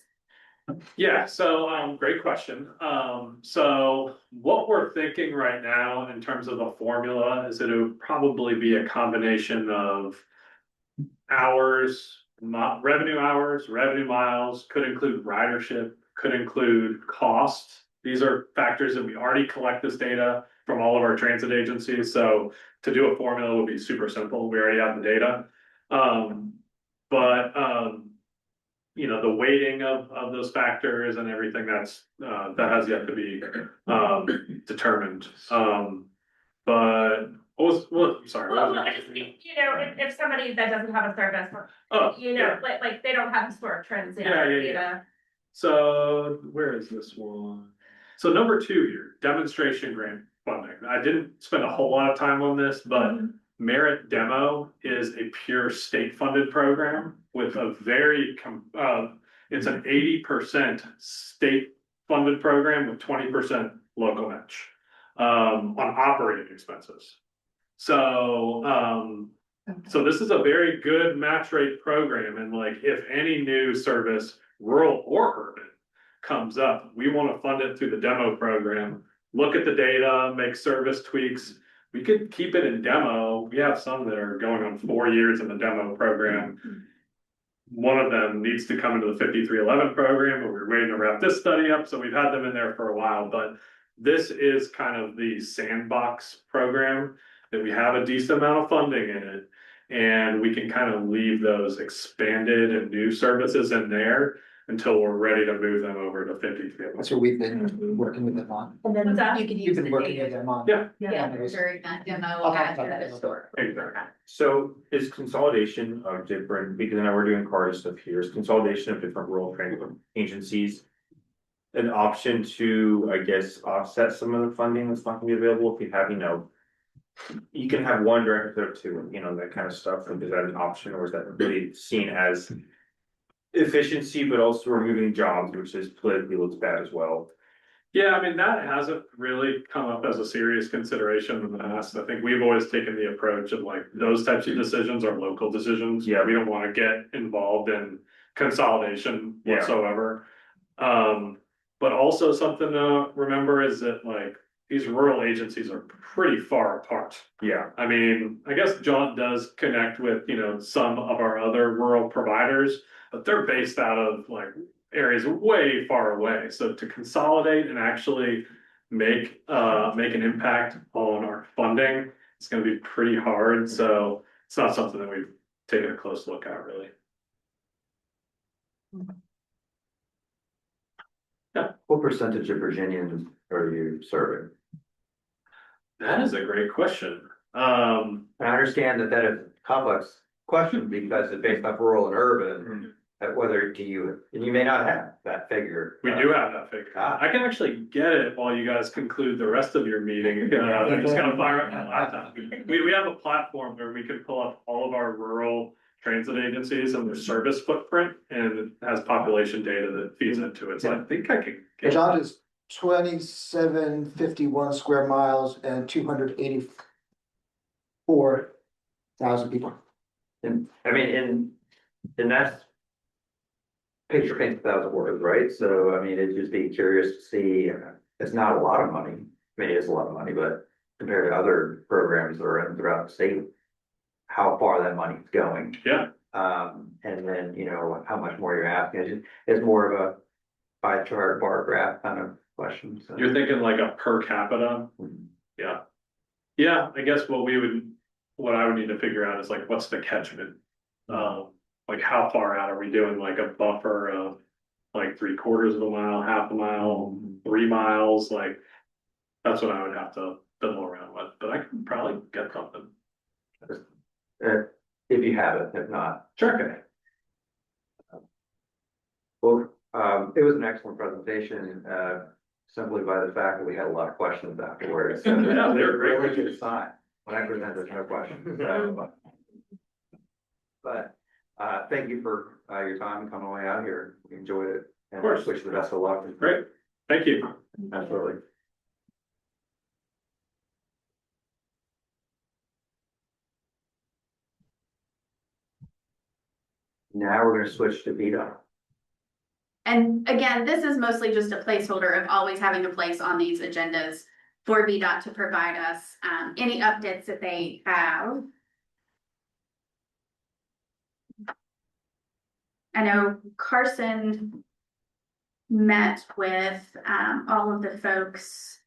Yeah, so great question. So what we're thinking right now in terms of the formula is that it would probably be a combination of hours, revenue hours, revenue miles, could include ridership, could include cost. These are factors that we already collect this data from all of our transit agencies. So to do a formula would be super simple. We already have the data. You know, the weighting of those factors and everything that has yet to be determined. But sorry. Well, I just think, you know, if somebody that doesn't have a service, you know, like they don't have historic trends in their data. So where is this one? So number 2 here, demonstration grant funding. I didn't spend a whole lot of time on this, but Merit Demo is a pure state funded program with a very, it's an 80% state funded program with 20% local match on operating expenses. So, so this is a very good match rate program. And like, if any new service, rural or urban, comes up, we want to fund it through the demo program, look at the data, make service tweaks. We could keep it in demo. We have some that are going on 4 years in the demo program. One of them needs to come into the 5311 program, but we're waiting to wrap this study up. So we've had them in there for a while, but this is kind of the sandbox program that we have a decent amount of funding in it. And we can kind of leave those expanded and new services in there until we're ready to move them over to 5311. That's what we've been working with them on. And then What's that? you can You've use been the working with data. them on. Yeah. Yeah, Anyways. during that demo I'll talk as about that the in a historic. Exactly. So is consolidation of different, because I know we're doing CARD stuff here, is consolidation of different rural transit agencies an option to, I guess, offset some of the funding that's not gonna be available if you have, you know, you can have one director or two, you know, that kind of stuff. Is that an option, or is that really seen as efficiency, but also removing jobs, which is politically looks bad as well? Yeah, I mean, that hasn't really come up as a serious consideration in the past. I think we've always taken the approach of like, those types of decisions are local decisions. Yeah. We don't want to get involved in consolidation Yeah. whatsoever. But also something to remember is that like, these rural agencies are pretty far apart. Yeah. I mean, I guess JAUNT does connect with, you know, some of our other rural providers, but they're based out of like areas way far away. So to consolidate and actually make an impact on our funding, it's going to be pretty hard. So it's not something that we've taken a close look at, really. What percentage of Virginians are you serving? That is a great question. I understand that is a complex question because it's based off rural and urban. Whether do you, and you may not have that figure. We do have that figure. I can actually get it while you guys conclude the rest of your meeting. I'm just gonna fire up my laptop. We have a platform where we can pull up all of our rural transit agencies and their service footprint, and it has population data that feeds into it. So I think I can get JAUNT is 2751 square miles and 284,000 people. And I mean, and that's picture paints 1,000 words, right? So I mean, it'd just be curious to see, it's not a lot of money. I mean, it is a lot of money, but compared to other programs that are in throughout the state, how far that money's going. Yeah. And then, you know, how much more you're asking. It's more of a, pie chart, bar graph kind of question. So. You're thinking like a per capita? Yeah. Yeah, I guess what I would need to figure out is like, what's the catchment? Like how far out are we doing like a buffer of like 3/4 of a mile, half a mile, 3 miles? Like, that's what I would have to fiddle around with, but I can probably get something. If you have it, if not. Sure. Okay. Well, it was an excellent presentation, simply by the fact that we had a lot of questions afterwards. So Yeah, they were great. really good sign when I presented, no questions. So, but thank you for your time coming away out here. We enjoyed it. And Of course. wish you the best of luck. Great. Thank you. Absolutely. Now we're gonna switch to VDOT. And again, this is mostly just a placeholder of always having a place on these agendas for VDOT to provide us any updates that they have. I know Carson met with all of the folks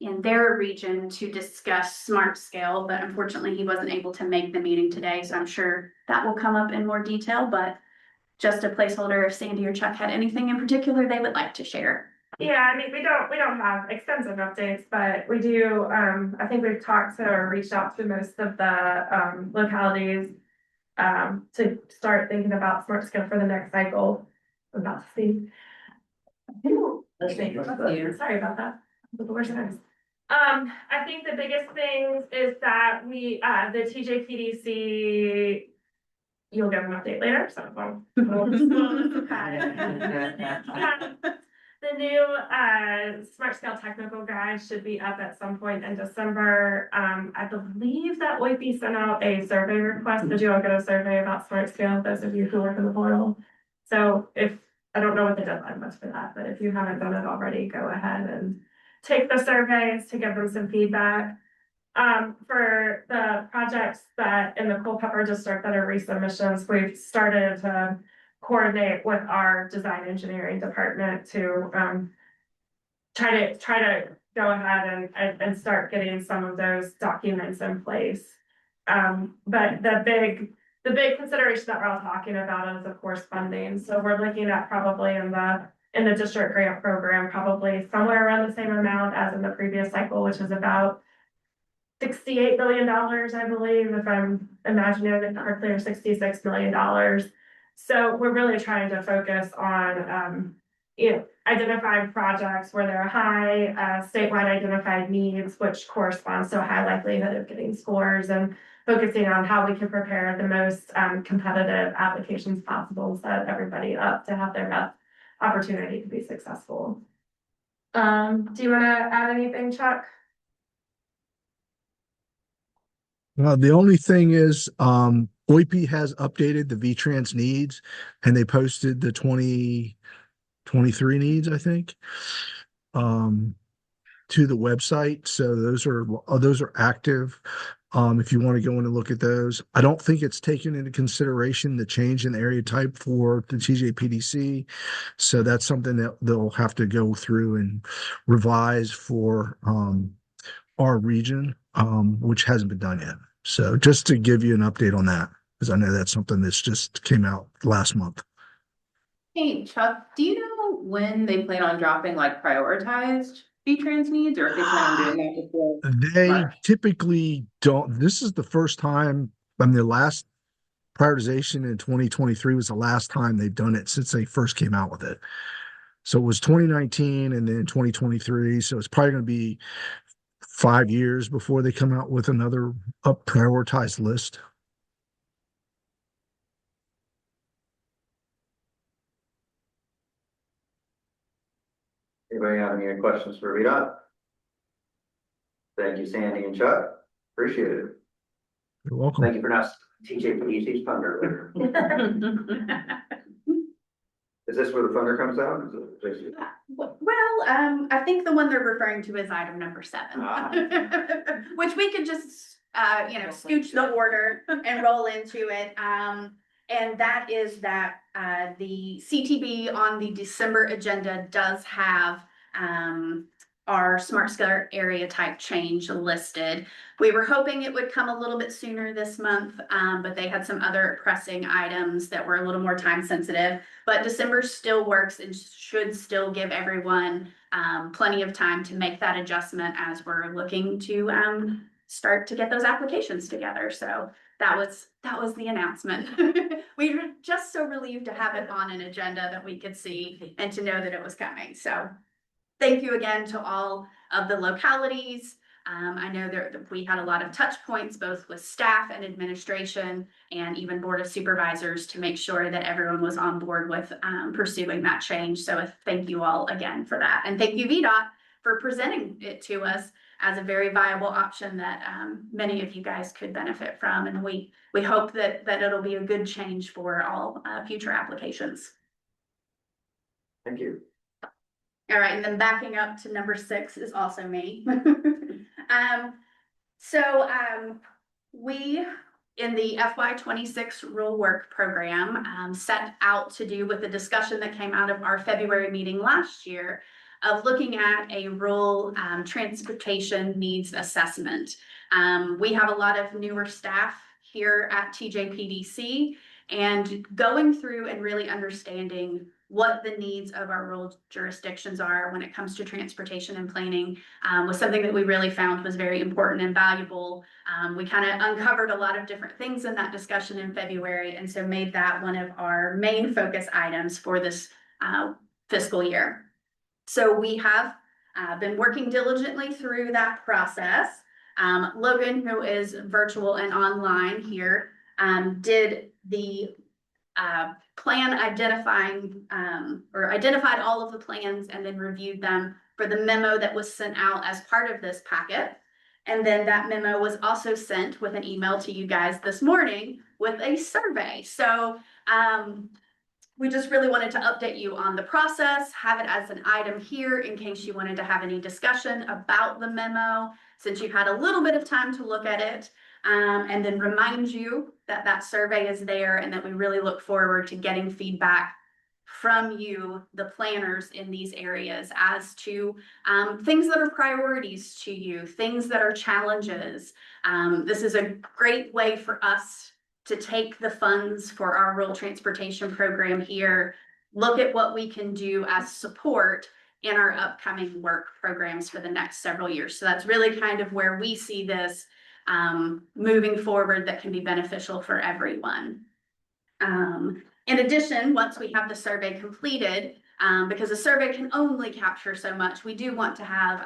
in their region to discuss smart scale, but unfortunately he wasn't able to make the meeting today, so I'm sure that will come up in more detail, but just a placeholder if Sandy or Chuck had anything in particular they would like to share. Yeah, I mean, we don't have extensive updates, but we do, I think we've talked to or reached out to most of the localities to start thinking about smart scale for the next cycle. I'm about to see. Sorry about that. The worst times. I think the biggest things is that we, the TJPDC, you'll get an update later, so the new smart scale technical guide should be up at some point in December. I believe that OIP sent out a survey request. Did you all get a survey about smart scale, those of you who work in the portal? So I don't know what the deadline was for that, but if you haven't done it already, go ahead and take the surveys to give them some feedback. For the projects that in the Culpeper district that are resubmissions, we've started to coordinate with our design engineering department to try to go ahead and start getting some of those documents in place. But the big consideration that we're all talking about is of course funding. So we're looking at probably in the district grant program, probably somewhere around the same amount as in the previous cycle, which is about $68 billion, I believe, if I'm imagining it correctly, or $66 million. So we're really trying to focus on, identifying projects where there are high statewide identified needs, which corresponds to a high likelihood of getting scores, and focusing on how we can prepare the most competitive applications possible, set everybody up to have their best opportunity to be successful. Do you want to add anything, Chuck? The only thing is, OIP has updated the VTrans needs, and they posted the 2023 needs, I think, to the website. So those are active. If you want to go in and look at those, I don't think it's taken into consideration the change in area type for the TJPDC. So that's something that they'll have to go through and revise for our region, which hasn't been done yet. So just to give you an update on that, because I know that's something that's just came out last month. Hey, Chuck, do you know when they plan on dropping like prioritized VTrans needs, or if they plan on doing that before? They March? typically don't. This is the first time, the last prioritization in 2023 was the last time they've done it since they first came out with it. So it was 2019 and then 2023. So it's probably going to be 5 years before they come out with another up prioritized list. Anybody have any questions for VDOT? Thank you, Sandy and Chuck. Appreciate it. You're welcome. Thank you for not TJPDC's thunder. Is this where the thunder comes out? Is it- Well, I think the one they're referring to is item number 7, which we could just, scooch the order and roll into it. and that is that the CTB on the December agenda does have our smart scale area type change listed. We were hoping it would come a little bit sooner this month, but they had some other pressing items that were a little more time sensitive. But December still works and should still give everyone plenty of time to make that adjustment as we're looking to start to get those applications together. So that was the announcement. We were just so relieved to have it on an agenda that we could see and to know that it was coming. So thank you again to all of the localities. I know that we had a lot of touch points, both with staff and administration and even Board of Supervisors, to make sure that everyone was on board with pursuing that change. So thank you all again for that. And thank you, VDOT, for presenting it to us as a very viable option that many of you guys could benefit from. And we hope that it'll be a good change for all future applications. Thank you. All right, and then backing up to number 6 is also me. We, in the FY26 rural work program, set out to do with the discussion that came out of our February meeting last year of looking at a rural transportation needs assessment. We have a lot of newer staff here at TJPDC, and going through and really understanding what the needs of our rural jurisdictions are when it comes to transportation and planning was something that we really found was very important and valuable. We kind of uncovered a lot of different things in that discussion in February, and so made that one of our main focus items for this fiscal year. So we have been working diligently through that process. Logan, who is virtual and online here, did the plan identified all of the plans and then reviewed them for the memo that was sent out as part of this packet. And then that memo was also sent with an email to you guys this morning with a survey. So we just really wanted to update you on the process, have it as an item here in case you wanted to have any discussion about the memo, since you've had a little bit of time to look at it. And then remind you that that survey is there and that we really look forward to getting feedback from you, the planners in these areas, as to things that are priorities to you, things that are challenges. This is a great way for us to take the funds for our rural transportation program here, look at what we can do as support in our upcoming work programs for the next several years. So that's really kind of where we see this moving forward, that can be beneficial for everyone. In addition, once we have the survey completed, because a survey can only capture so much, we do want to have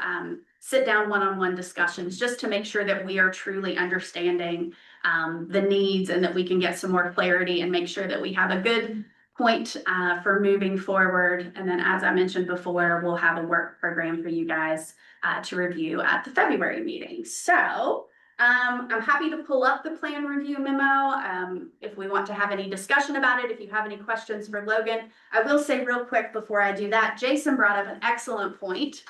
sit down one-on-one discussions just to make sure that we are truly understanding the needs, and that we can get some more clarity and make sure that we have a good point for moving forward. And then, as I mentioned before, we'll have a work program for you guys to review at the February meeting. So I'm happy to pull up the plan review memo if we want to have any discussion about it. If you have any questions for Logan, I will say real quick before I do that, Jason brought up an excellent point.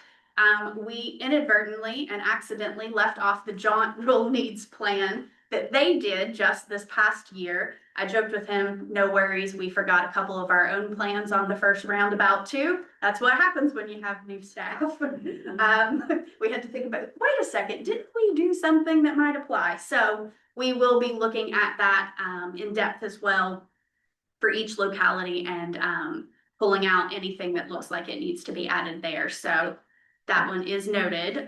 We inadvertently and accidentally left off the JAUNT rural needs plan that they did just this past year. I joked with him, no worries, we forgot a couple of our own plans on the first roundabout too. That's what happens when you have new staff. We had to think about, wait a second, didn't we do something that might apply? So we will be looking at that in depth as well for each locality, and pulling out anything that looks like it needs to be added there. So that one is noted.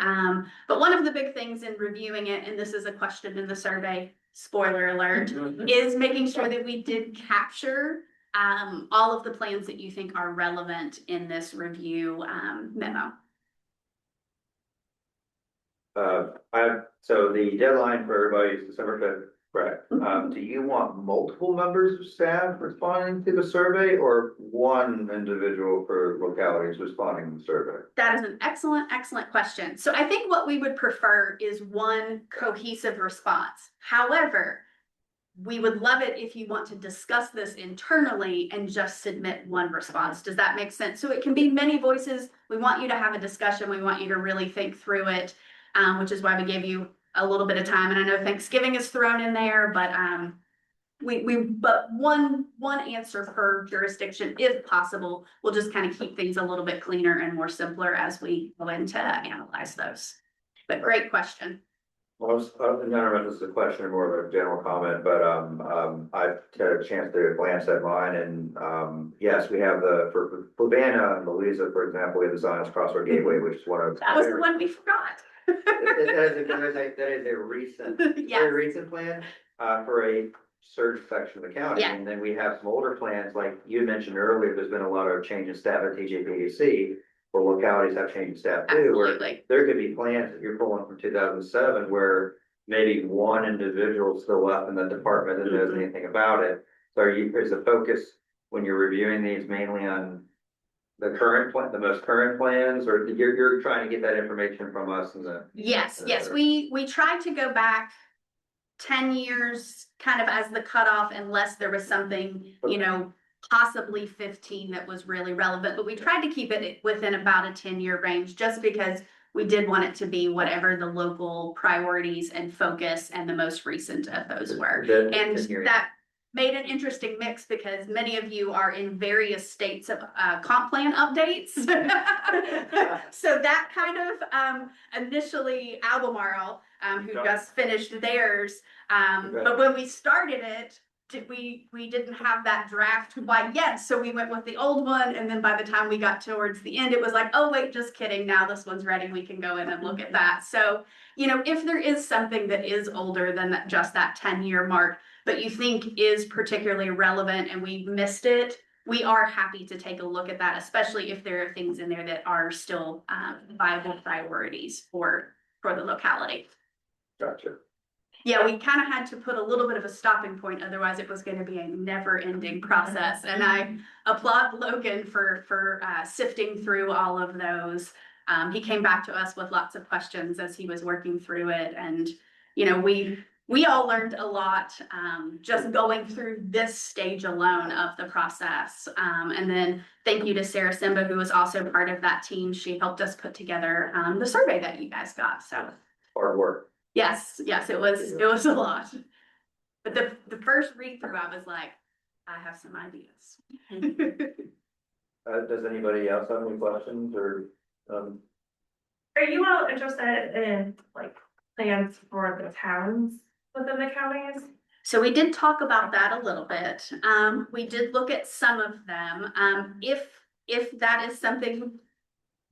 But one of the big things in reviewing it, and this is a question in the survey, spoiler alert, is making sure that we did capture all of the plans that you think are relevant in this review memo. So the deadline for everybody is December 5th, correct? Do you want multiple members of staff responding to the survey, or one individual for localities responding to the survey? That is an excellent question. So I think what we would prefer is one cohesive response. However, we would love it if you want to discuss this internally and just submit one response. Does that make sense? So it can be many voices. We want you to have a discussion. We want you to really think through it, which is why we gave you a little bit of time. And I know Thanksgiving is thrown in there, but but one answer per jurisdiction if possible. We'll just kind of keep things a little bit cleaner and more simpler as we go into analyze those. But great question. Well, I don't know if this is a question or more of a general comment, but, I've had a chance to glance at mine and, yes, we have for Fluvanna and Louisa, for example, we have the Zionist Crossroad Gateway, which is one of. That was the one we forgot. That is a recent, Yes. very recent plan, for a certain section of the county. Yeah. And then we have some older plans, like you mentioned earlier, there's been a lot of change in staff at TJPDC. Where localities have changed staff too, where Absolutely. there could be plans that you're pulling from 2007 where maybe one individual still left in the department that knows anything about it. So is the focus when you're reviewing these mainly on the most current plans, or you're trying to get that information from us and the? Yes, we tried to go back 10 years kind of as the cutoff unless there was something, you know, possibly 15 that was really relevant, but we tried to keep it within about a 10-year range just because we did want it to be whatever the local priorities and focus and the most recent of those were. And that made an interesting mix because many of you are in various states of comp plan updates. So that kind of initially Albemarle, who just finished theirs, but when we started it, we didn't have that draft quite yet, so we went with the old one, and then by the time we got towards the end, it was like, oh wait, just kidding, now this one's ready, we can go in and look at that. So, you know, if there is something that is older than that, just that 10-year mark, but you think is particularly relevant and we missed it, we are happy to take a look at that, especially if there are things in there that are still viable priorities for the locality. Gotcha. Yeah, we kind of had to put a little bit of a stopping point, otherwise it was going to be a never-ending process. And I applaud Logan for sifting through all of those. He came back to us with lots of questions as he was working through it, and you know, we all learned a lot just going through this stage alone of the process. And then thank you to Sarah Simba, who was also part of that team. She helped us put together the survey that you guys got. So Hard work. yes, it was a lot. But the first read through, I was like, I have some ideas. Does anybody else have any questions or? Are you all interested in like plans for the towns within the counties? So we did talk about that a little bit. We did look at some of them. If that is something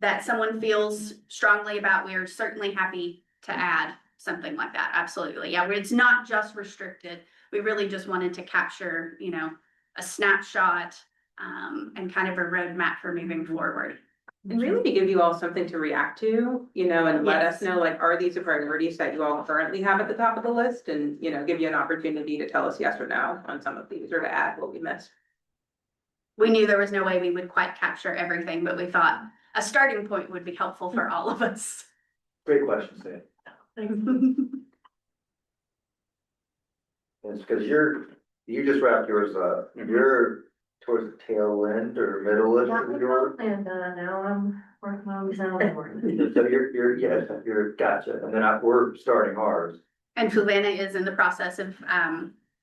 that someone feels strongly about, we are certainly happy to add something like that. Absolutely. Yeah, it's not just restricted. We really just wanted to capture, you know, a snapshot and kind of a roadmap for moving forward. And really to give you all something to react to, you know, and let Yes. us know, like, are these the priorities that you all currently have at the top of the list? And, you know, give you an opportunity to tell us yes or no on some of these or to add what we missed. We knew there was no way we would quite capture everything, but we thought a starting point would be helpful for all of us. Great question, Sam. It's because you just wrapped yours up. You're towards the tail end or middle of your. And now I'm working on these other. So you're gotcha. And then we're starting ours. And Fluvanna is in the process of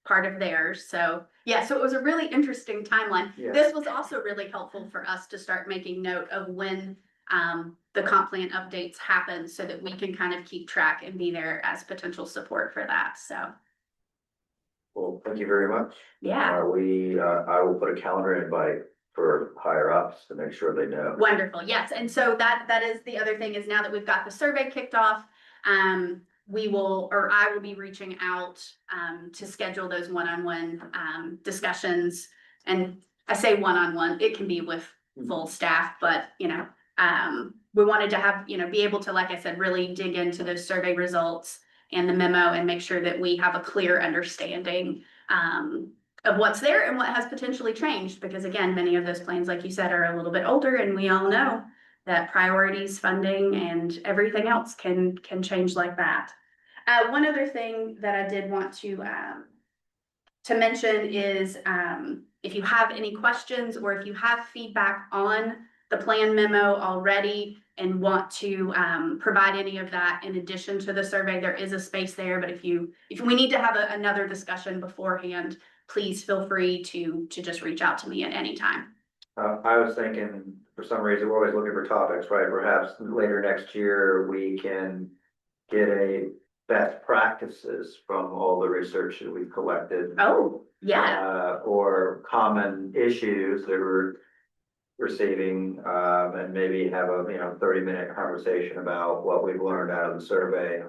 part of theirs. So yeah, so it was a really interesting timeline. Yeah. This was also really helpful for us to start making note of when the comp plan updates happen so that we can kind of keep track and be there as potential support for that. So Well, thank you very much. yeah. I will put a calendar invite for higher ups to make sure they know. Wonderful. Yes. And so that is the other thing is now that we've got the survey kicked off, I will be reaching out to schedule those one-on-one discussions. And I say one-on-one, it can be with full staff, but you know, we wanted to have, you know, be able to, like I said, really dig into those survey results and the memo and make sure that we have a clear understanding of what's there and what has potentially changed. Because again, many of those plans, like you said, are a little bit older, and we all know that priorities, funding, and everything else can change like that. One other thing that I did want to mention is if you have any questions or if you have feedback on the plan memo already and want to provide any of that in addition to the survey, there is a space there. But if we need to have another discussion beforehand, please feel free to just reach out to me at any time. I was thinking, for some reason, we're always looking for topics, right? Perhaps later next year, we can get a best practices from all the research that we've collected. Oh, yeah. Or common issues that we're receiving, and maybe have a, 30-minute conversation about what we've learned out of the survey.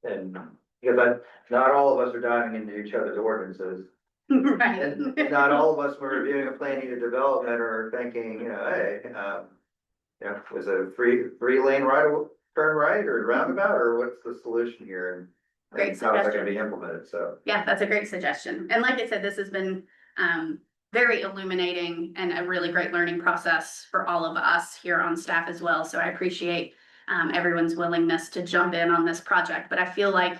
And because not all of us are diving into each other's ordinances. Right. And not all of us were reviewing a planning and development or thinking, hey, was it a three lane turn right or roundabout, or what's the solution here? And Great how is that gonna suggestion. be implemented? So. Yeah, that's a great suggestion. And like I said, this has been very illuminating and a really great learning process for all of us here on staff as well. So I appreciate everyone's willingness to jump in on this project. But I feel like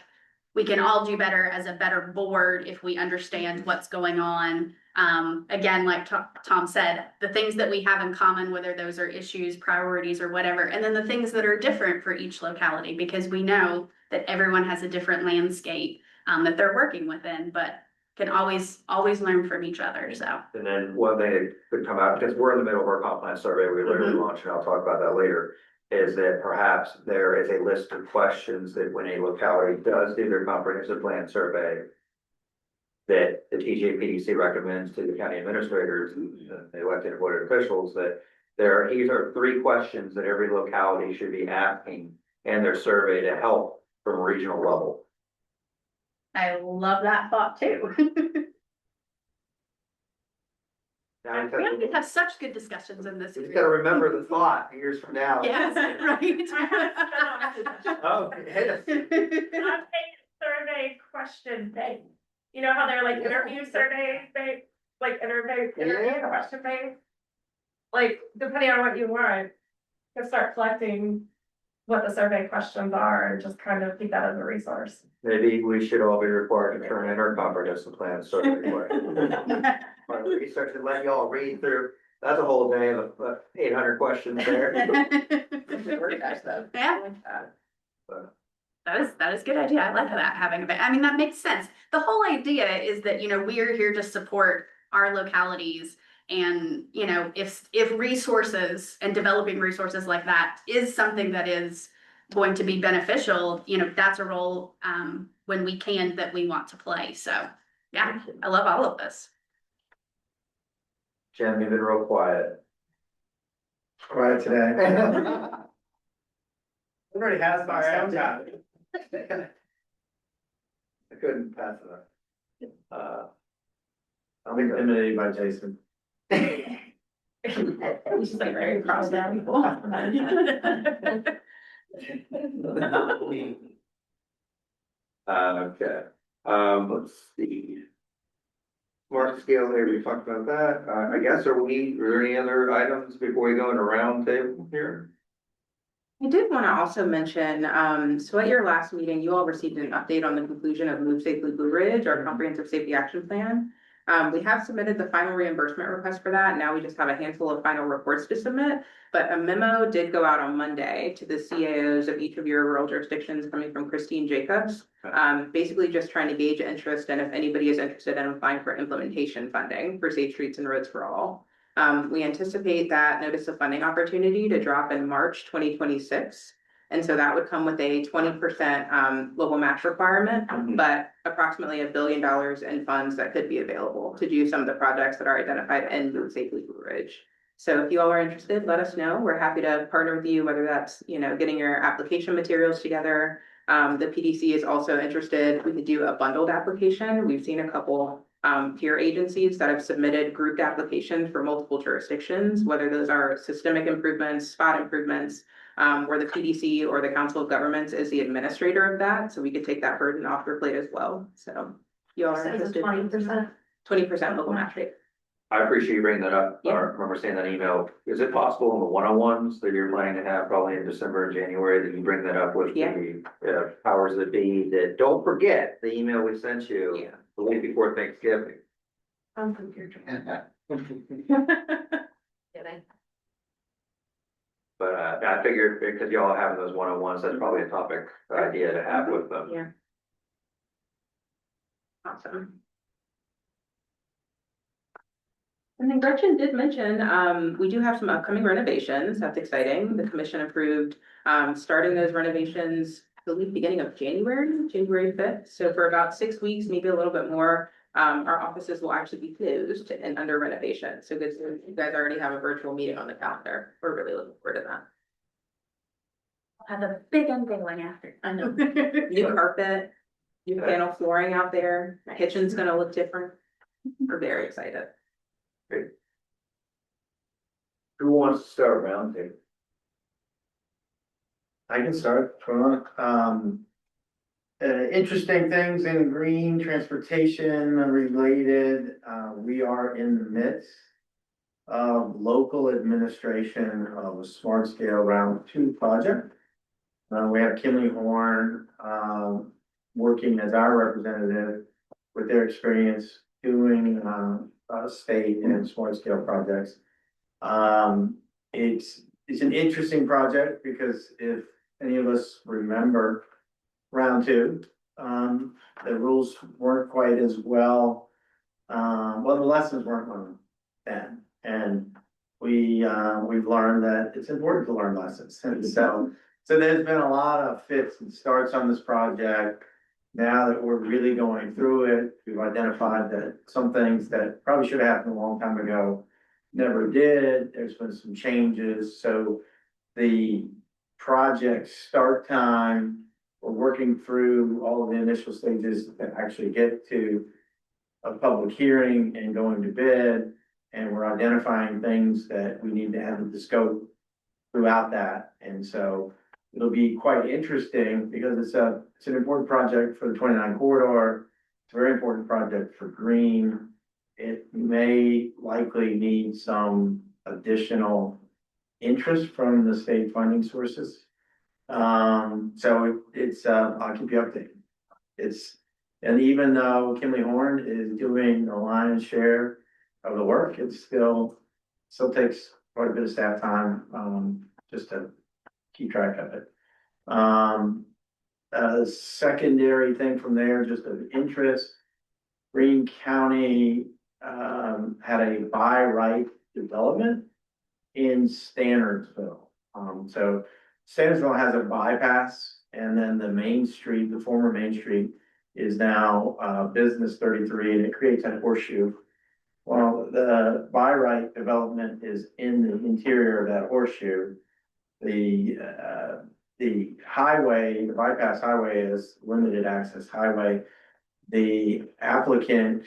we can all do better as a better board if we understand what's going on. Again, like Tom said, the things that we have in common, whether those are issues, priorities, or whatever, and then the things that are different for each locality, because we know that everyone has a different landscape that they're working within, but can always learn from each other. So. And then one thing that could come out, because we're in the middle of our comp plan survey, we literally launched, and I'll talk about that later, is that perhaps there is a list of questions that when a locality does do their comprehensive plan survey, that the TJPDC recommends to the county administrators and the elected and appointed officials, that these are 3 questions that every locality should be asking in their survey to help from a regional level. I love that thought too. Now, We always have such good discussions in this. you just gotta remember the thought years from now. Yes, right. Oh, hit us. Survey question bank. You know how they're like interview survey bank, like interview question bank? Like, depending on what you want, you can start collecting what the survey questions are and just kind of keep that as a resource. Maybe we should all be required to turn in our comprehensive plan survey. Part of the research and let y'all read through, that's a whole day of 800 questions there. Yeah. That is a good idea. I like that, having a, I mean, that makes sense. The whole idea is that, we are here to support our localities. And, if resources and developing resources like that is something that is going to be beneficial, that's a role when we can that we want to play. So, yeah, I love all of this. Jen, you've been real quiet. Quiet today. Everybody has my sound job. I couldn't pass it up. I'm intimidated by Jason. He's like very cross down people. Okay, let's see. Smart scale there, we talked about that. I guess, are there any other items before we go into round table here? I did want to also mention, so at your last meeting, you all received an update on the conclusion of Move Safely Blue Ridge, our comprehensive safety action plan. We have submitted the final reimbursement request for that. Now we just have a handful of final reports to submit, but a memo did go out on Monday to the CAOs of each of your rural jurisdictions coming from Christine Jacobs. Basically just trying to gauge interest and if anybody is interested in applying for implementation funding for Safe Streets and Roads for All. We anticipate that notice of funding opportunity to drop in March 2026. And so that would come with a 20% local match requirement, but approximately $1 billion in funds that could be available to do some of the projects that are identified in Move Safely Blue Ridge. So if you all are interested, let us know. We're happy to partner with you, whether that's, getting your application materials together. The PDC is also interested. We could do a bundled application. We've seen a couple peer agencies that have submitted grouped applications for multiple jurisdictions, whether those are systemic improvements, spot improvements, where the PDC or the Council of Governments is the administrator of that. So we could take that burden off your plate as well. So you all are interested. 20% local match rate. I appreciate you bringing that up. Yeah. I remember seeing that email. Is it possible in the one-on-ones that you're planning to have probably in December and January that you bring that up with the powers that be, that don't forget the email we sent you the week before Thanksgiving? I'm confused. But I figured because y'all having those one-on-ones, that's probably a topic idea to have with them. Yeah. awesome. And then Gretchen did mention, we do have some upcoming renovations. That's exciting. The commission approved, starting those renovations, I believe, beginning of January 5th. So for about 6 weeks, maybe a little bit more, our offices will actually be closed and under renovation. So good, you guys already have a virtual meeting on the calendar. We're really looking forward to that. Have a big unveiling after. I know. New carpet, new panel flooring out there. Kitchen's gonna look different. We're very excited. Who wants to start round table? I can start. If you want. Interesting things in green transportation related, we are in the midst of local administration of a smart scale round 2 project. We have Kinley Horn, working as our representative with their experience doing, state and smart scale projects. It's an interesting project because if any of us remember round 2, the rules weren't quite as well. The lessons weren't learned then, and we've learned that it's important to learn lessons. And so there's been a lot of fits and starts on this project. Now that we're really going through it, we've identified that some things that probably should have happened a long time ago never did. There's been some changes, so the project start time, we're working through all of the initial stages that actually get to a public hearing and going to bid. And we're identifying things that we need to add to the scope throughout that. And so it'll be quite interesting because it's an important project for the 29 corridor. It's a very important project for Greene. It may likely need some additional interest from the state funding sources. So it's, I'll keep you updated. And even though Kinley Horn is doing the lion's share of the work, it still takes quite a bit of staff time, just to keep track of it. A secondary thing from there, just of interest, Greene County, had a by right development in Standardsville. So Standardsville has a bypass, and then the main street, the former main street, is now Business 33, and it creates a horseshoe. Well, the by right development is in the interior of that horseshoe. The highway, the bypass highway, is limited access highway. The applicant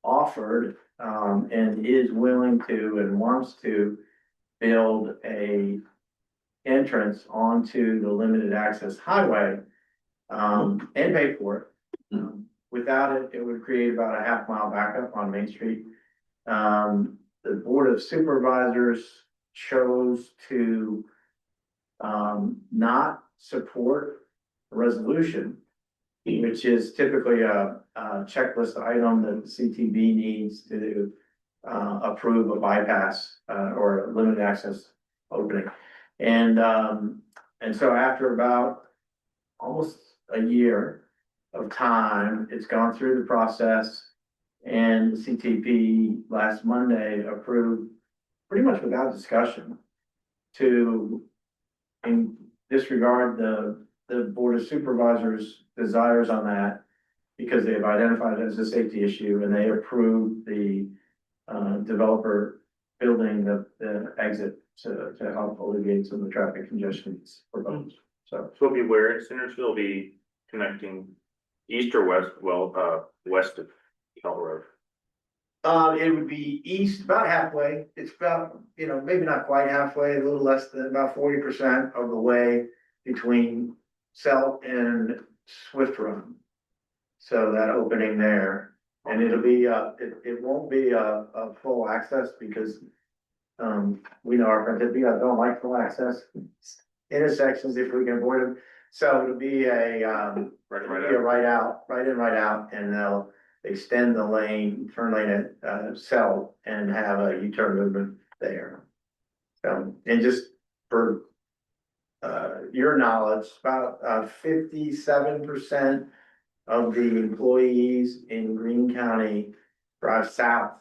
offered and is willing to and wants to build a entrance onto the limited access highway, and pay for it. Without it, it would create about a half-mile backup on Main Street. The Board of Supervisors chose to not support a resolution, which is typically a checklist item that the CTB needs to approve a bypass or a limited access opening. And so after about almost a year of time, it's gone through the process, and the CTP last Monday approved pretty much without discussion to disregard the Board of Supervisors' desires on that, because they have identified it as a safety issue, and they approved the developer building the exit to help alleviate some of the traffic congestion proposed. So So it'll be where in Centersville will be connecting east or west, west of Belt Road? it would be east, about halfway. It's about, maybe not quite halfway, a little less than about 40% of the way between Selt and Swift Run. So that opening there, and it'll be, it won't be a full access because we know our friends that don't like full access intersections if we can avoid them. So it'll be a right in, right out, and they'll extend the lane, turn lane at Selt, and have a U-turn movement there. So, and just for your knowledge, about 57% of the employees in Greene County drive south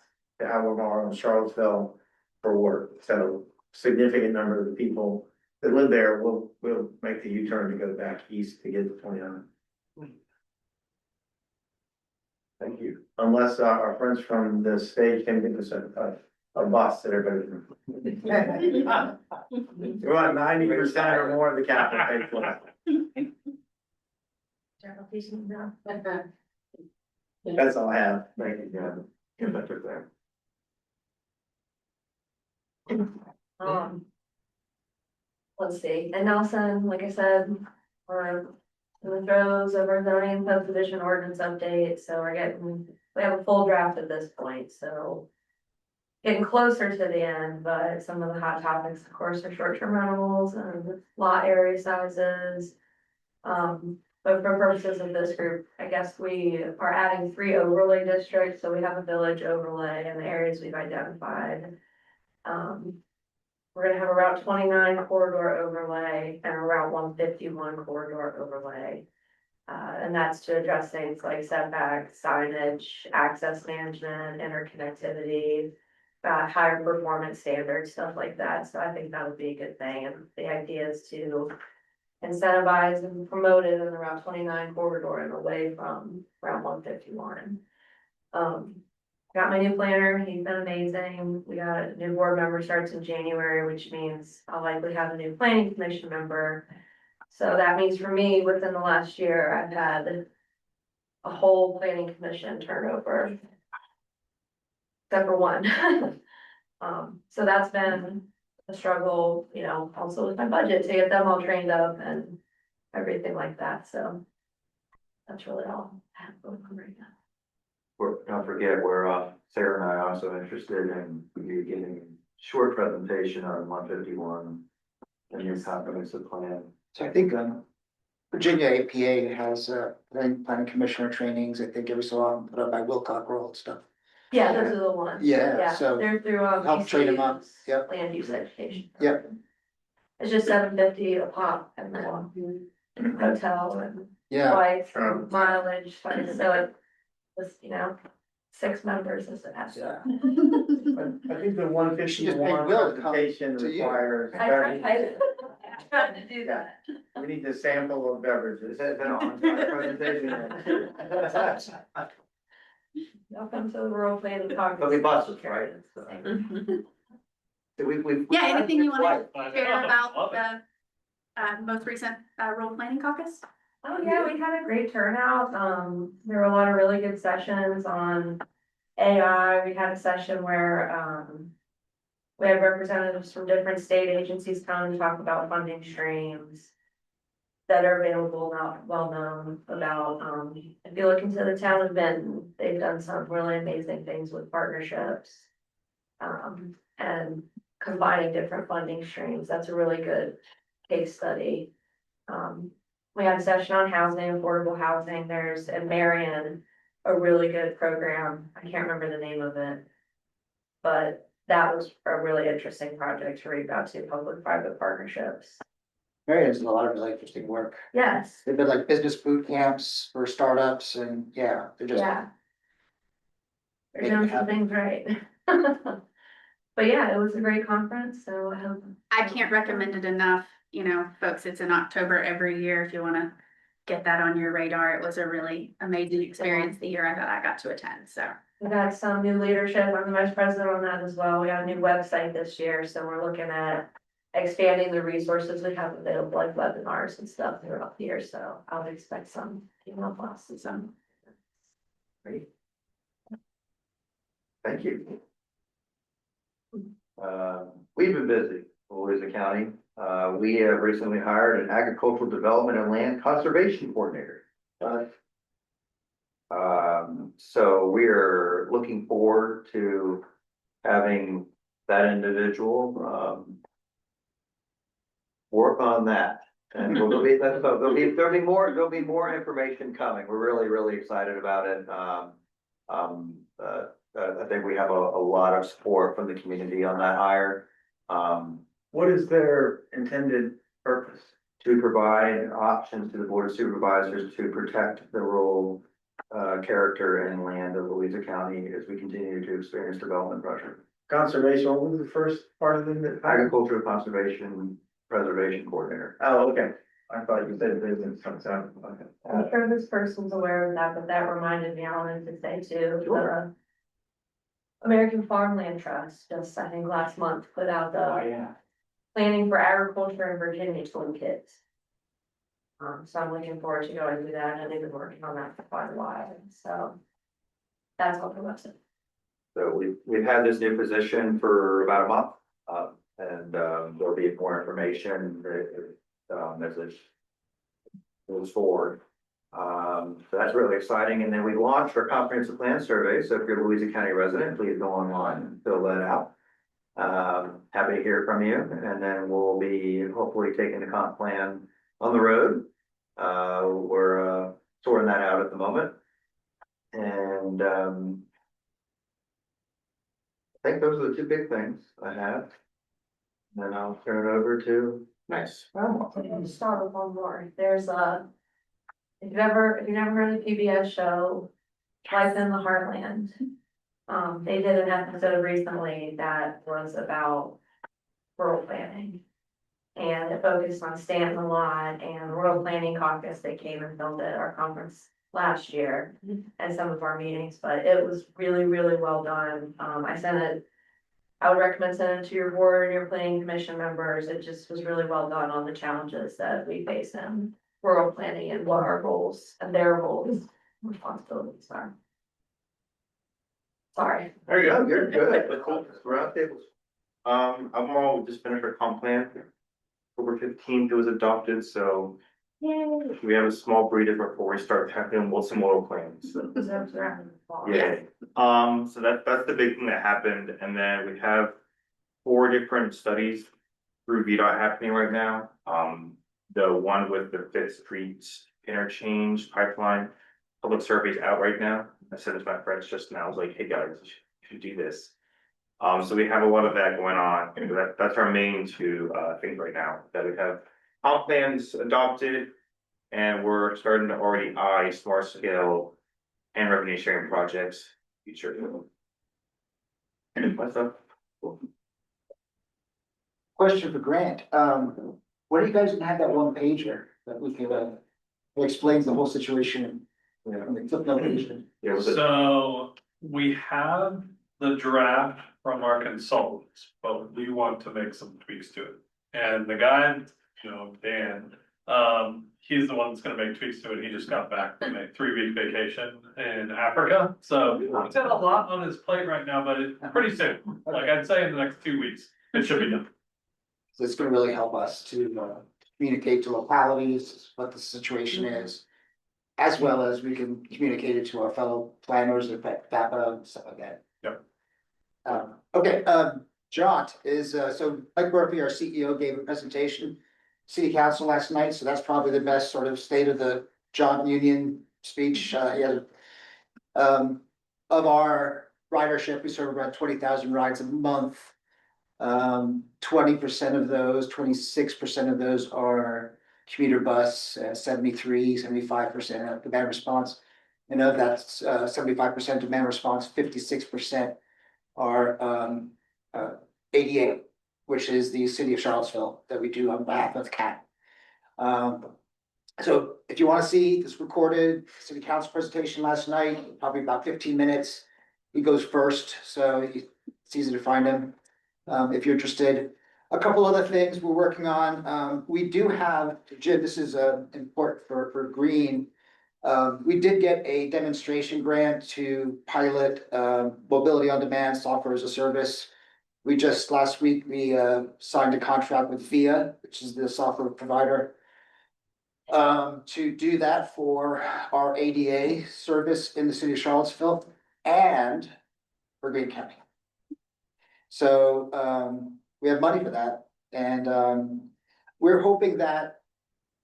to Albemarle and Charlottesville for work. So significant number of the people that live there will make the U-turn to go back east to get to 29. Thank you. Unless our friends from the state can give us a bus that everybody can. We want 90% or more of the capital paid for. That's all I have. Thank you, Gavin. Get that took there. Let's see, and Nelson, like I said, we're in the throes of our zoning subdivision ordinance update, so we have a full draft at this point, so. Getting closer to the end, but some of the hot topics, of course, are short-term rentals and lot area sizes. But for purposes of this group, I guess we are adding 3 overlay districts, so we have a village overlay in the areas we've identified. We're gonna have a Route 29 corridor overlay and a Route 151 corridor overlay. And that's to address things like setbacks, signage, access management, interconnectivity, higher performance standards, stuff like that. So I think that would be a good thing. And the idea is to incentivize and promote it in the Route 29 corridor and away from Route 151. Got my new planner, he's been amazing. We got a new board member starts in January, which means I'll likely have a new planning commission member. So that means for me, within the last year, I've had a whole planning commission turnover. Except for one. So that's been a struggle, you know, also with my budget to get them all trained up and everything like that, so. That's really all I have going on right now. Don't forget, we're, Sarah and I also interested in you giving a short presentation on 151 and your comprehensive plan. So I think, Virginia APA has, planning commissioner trainings, I think every so often put up by Wilcock World stuff. Yeah, those are the ones. Yeah, so They're through, help train them up. PCU's Yep. Land use education. Yep. It's just $750 a pop and then hotel and Yeah, flights and mileage, so it was, you know, 6 members is an yeah. I think the 151 Will to come presentation to you. requires. I tried to do that. We need the sample of beverages. Is that on presentation? Welcome to the rural planning talk. There'll be buses, right? So- Yeah, anything you want to share about the most recent rural planning caucus? Oh, yeah, we had a great turnout. There were a lot of really good sessions on AI. We had a session where, we had representatives from different state agencies come and talk about funding streams that are available, not well known about. If you look into the town of Benton, they've done some really amazing things with partnerships. And combining different funding streams. That's a really good case study. We had a session on housing, affordable housing. There's in Marion, a really good program. I can't remember the name of it. But that was a really interesting project to read about too, public-private partnerships. Marion's done a lot of really interesting work. Yes, They've been like business boot camps for startups and yeah, they're just. yeah. They're Make it doing some happen. things right. But yeah, it was a great conference, so I hope. I can't recommend it enough, you know, folks, it's in October every year, if you wanna get that on your radar. It was a really amazing experience the year I got to attend, so. We got some new leadership. I'm the vice president on that as well. We got a new website this year, so we're looking at expanding the resources we have available, like webinars and stuff throughout the year, so I would expect some email blasts and some. Great. Thank you. We've been busy, Louisa County. We have recently hired an agricultural development and land conservation coordinator. So we're looking forward to having that individual, work on that. And there'll be more information coming. We're really excited about it. I think we have a lot of support from the community on that hire. What is their intended purpose? to provide options to the Board of Supervisors to protect the rural character and land of Louisa County as we continue to experience development pressure. Conservation, what was the first part of the? Agricultural Conservation Preservation Coordinator. Oh, okay. I thought you said business, okay. I'm sure this person's aware of that, but that reminded me, I wanted to say too, the American Farmland Trust, just I think last month, put out the yeah. planning for agriculture in Virginia toolkit. So I'm looking forward to going through that, and they've been working on that for quite a while, so. That's all for us. So we've had this new position for about a month, and there'll be more information as it moves forward. So that's really exciting. And then we launched our comprehensive plan survey. So if you're a Louisa County resident, please go online and fill that out. Happy to hear from you. And then we'll be hopefully taking the comp plan on the road. We're sorting that out at the moment. And I think those are the two big things I have. And then I'll turn it over to. Nice. I'm gonna start with one more. There's if you never heard of the PBS show, Life in the Heartland. They did an episode recently that was about rural planning. And it focused on Stanton a lot and the Rural Planning Caucus. They came and filmed at our conference last year and some of our meetings, but it was really, really well done. I would recommend sending it to your board and your planning commission members. It just was really well done on the challenges that we face in rural planning and what our roles and their roles and responsibilities are. Sorry. There you go, you're good. Cool. Round tables. Albemarle, we just finished our comp plan. October 15th, it was adopted, so Yay. we have a small breather before we start tackling multimodal plans. Yeah, so that's the big thing that happened, and then we have 4 different studies through VDOT happening right now. The one with the 5th Street interchange pipeline, public survey's out right now. I said to my friends just now, I was like, hey guys, you should do this. So we have a lot of that going on, and that's our main 2 things right now, that we have comp plans adopted, and we're starting to already eye smart scale and revenue sharing projects future. And myself. Question for Grant, what do you guys gonna have that one pager that we could, that explains the whole situation? Yeah. On the footnote version? Yeah, was it- So we have the draft from our consultants, but we want to make some tweaks to it. And the guy, Dan, he's the one that's gonna make tweaks to it. He just got back from a 3-week vacation in Africa. So he's got a lot on his plate right now, but it's pretty soon. Like I'd say in the next 2 weeks, it should be done. So it's gonna really help us to communicate to localities what the situation is. As well as we can communicate it to our fellow planners at FAPA and stuff like that. Yep. Okay, JAUNT is, so Mike Murphy, our CEO, gave a presentation. City Council last night, so that's probably the best sort of state of the JAUNT union speech. He had of our ridership, we serve about 20,000 rides a month. 20% of those, 26% of those are commuter bus, 75% demand response. And of that 75% demand response, 56% are ADA, which is the city of Charlottesville that we do on behalf of CAT. So if you want to see this recorded city council presentation last night, probably about 15 minutes. He goes first, so it's easy to find him if you're interested. A couple other things we're working on. We do have, Jim, this is important for Greene. We did get a demonstration grant to pilot mobility on demand software as a service. We just last week, we signed a contract with VIA, which is the software provider, to do that for our ADA service in the city of Charlottesville and for Greene County. So we have money for that, and we're hoping that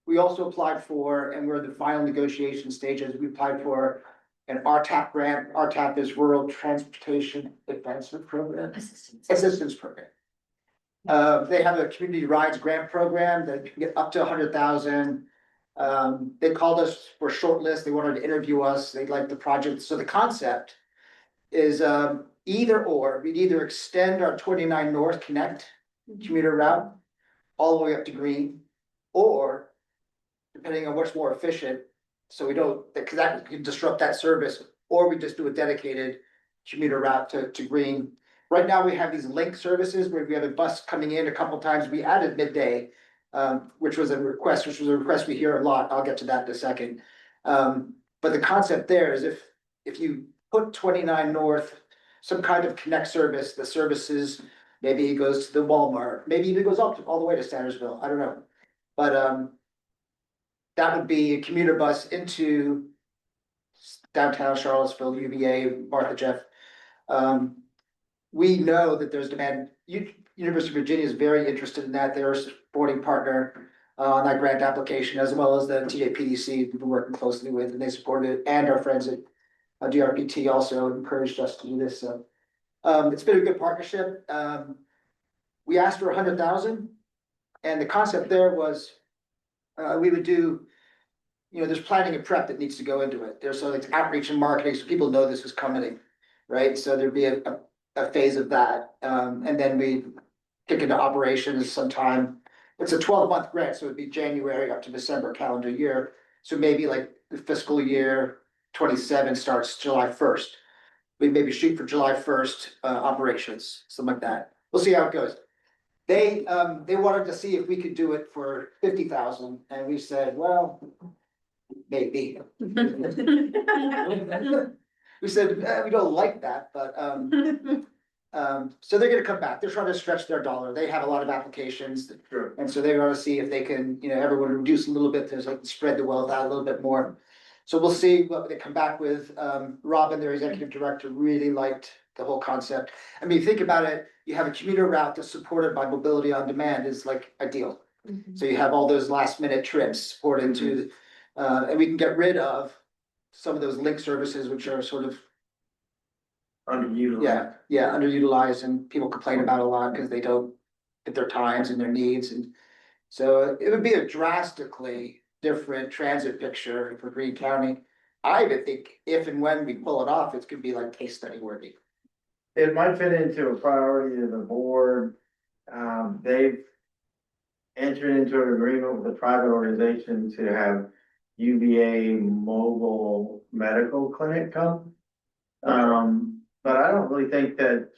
we also applied for, and we're in the final negotiation stages, we applied for an RTAC grant. RTAC is Rural Transportation Advancement Program. Assistance Program. They have a community rides grant program that can get up to 100,000. They called us for a short list. They wanted to interview us. They liked the project. So the concept is, either or, we'd either extend our 29 North Connect commuter route all the way up to Greene, or depending on what's more efficient, so we don't, because that could disrupt that service, or we just do a dedicated commuter route to Greene. Right now, we have these link services where we have a bus coming in a couple times. We added midday, which was a request we hear a lot. I'll get to that in a second. But the concept there is if you put 29 North, some kind of connect service, the services, maybe it goes to the Walmart, maybe it goes all the way to Sandersville, I don't know. But that would be a commuter bus into downtown Charlottesville, UVA, Martha Jeff. We know that there's demand. University of Virginia is very interested in that. They're a supporting partner on that grant application, as well as the TJPDC we've been working closely with, and they supported it, and our friends at DRPT also encouraged us to do this. So it's been a good partnership. We asked for 100,000, and the concept there was we would do, there's planning and prep that needs to go into it. There's like outreach and marketing, so people know this is coming, right? So there'd be a phase of that, and then we kick into operations sometime. It's a 12-month grant, so it'd be January up to December calendar year. So maybe like the fiscal year 27 starts July 1st. We maybe shoot for July 1st operations, something like that. We'll see how it goes. They wanted to see if we could do it for 50,000, and we said, well, maybe. We said, we don't like that, but so they're gonna come back. They're trying to stretch their dollar. They have a lot of applications. Sure. And so they're gonna see if they can, everyone reduce a little bit, to like spread the wealth out a little bit more. So we'll see what they come back with. Robin, their executive director, really liked the whole concept. I mean, think about it, you have a commuter route that's supported by mobility on demand is like ideal. So you have all those last minute trips supported into, and we can get rid of some of those link services, which are sort of Underutilized. underutilized, and people complain about a lot because they don't fit their times and their needs. And so it would be a drastically different transit picture for Greene County. I even think if and when we pull it off, it's gonna be like case study worthy. It might fit into a priority of the board. They've entered into an agreement with a private organization to have UVA mobile medical clinic come. But I don't really think that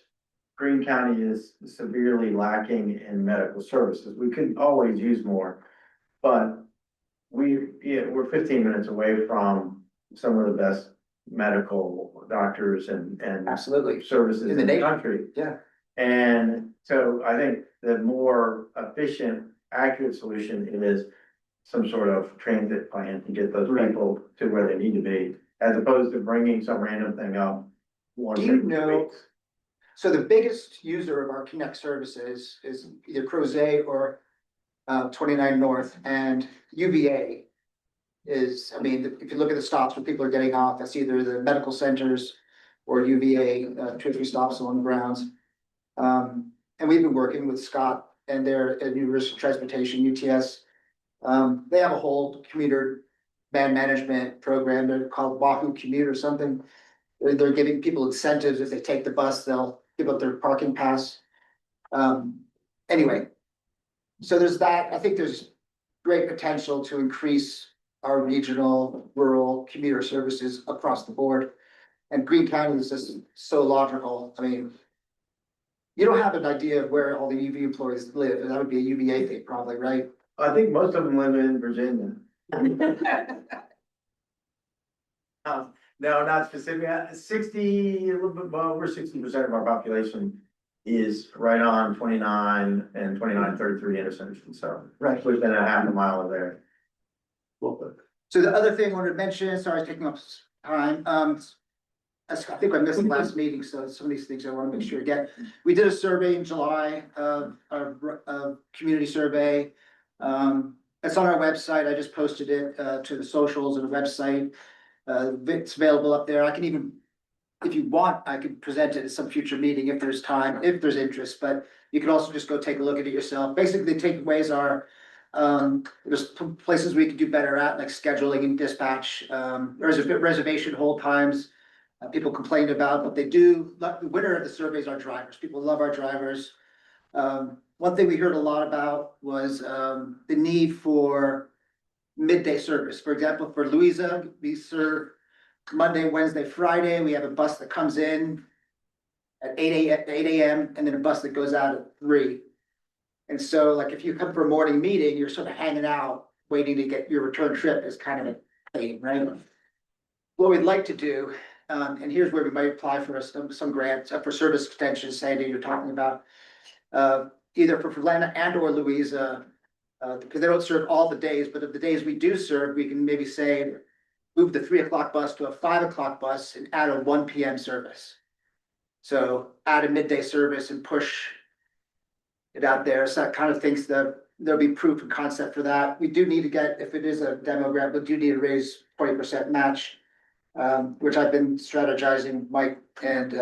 Greene County is severely lacking in medical services. We could always use more. But we're 15 minutes away from some of the best medical doctors and Absolutely. services in the nation. country. Yeah. And so I think the more efficient, accurate solution is some sort of transit plan to get those people to where they need to be, as opposed to bringing some random thing up. Do you know? So the biggest user of our Connect services is either Crozet or 29 North, and UVA is, I mean, if you look at the stops where people are getting off, that's either the medical centers or UVA, 2 or 3 stops along the grounds. And we've been working with Scott and their University of Transportation, UTS. They have a whole commuter van management program. They're called Wahoo Commute or something. They're giving people incentives. If they take the bus, they'll give up their parking pass. Anyway, so there's that. I think there's great potential to increase our regional, rural commuter services across the board. And Greene County is just so logical. I mean, you don't have an idea of where all the UV employees live, and that would be a UVA thing probably, right? I think most of them live in Virginia. No, not specific, 60, a little bit, well, over 60% of our population is right on 29 and 2933 intersection, so. Right. Within a half a mile of there. So the other thing I wanted to mention, sorry, taking up time, I think I missed the last meeting, so some of these things I want to make sure to get. We did a survey in July, a community survey. It's on our website. I just posted it to the socials and the website. It's available up there. I can even, if you want, I could present it at some future meeting if there's time, if there's interest, but You can also just go take a look at it yourself. Basically, the takeaways are, there's places we could do better at, like scheduling and dispatch, reservation hold times. People complained about, but they do, the winner of the survey is our drivers. People love our drivers. One thing we heard a lot about was, the need for midday service. For example, for Louisa, we serve Monday, Wednesday, Friday. We have a bus that comes in at eight AM, and then a bus that goes out at 3. And so like if you come for a morning meeting, you're sort of hanging out, waiting to get your return trip is kind of a thing, right? What we'd like to do, and here's where we might apply for some grants for service extensions, Sandy, you're talking about. Either for Fluvanna and or Louisa, because they don't serve all the days, but of the days we do serve, we can maybe say, move the 3 o'clock bus to a 5 o'clock bus and add a 1 PM service. So add a midday service and push it out there. So that kind of thinks that there'll be proof of concept for that. We do need to get, if it is a demo grant, we do need to raise 20% match, which I've been strategizing Mike and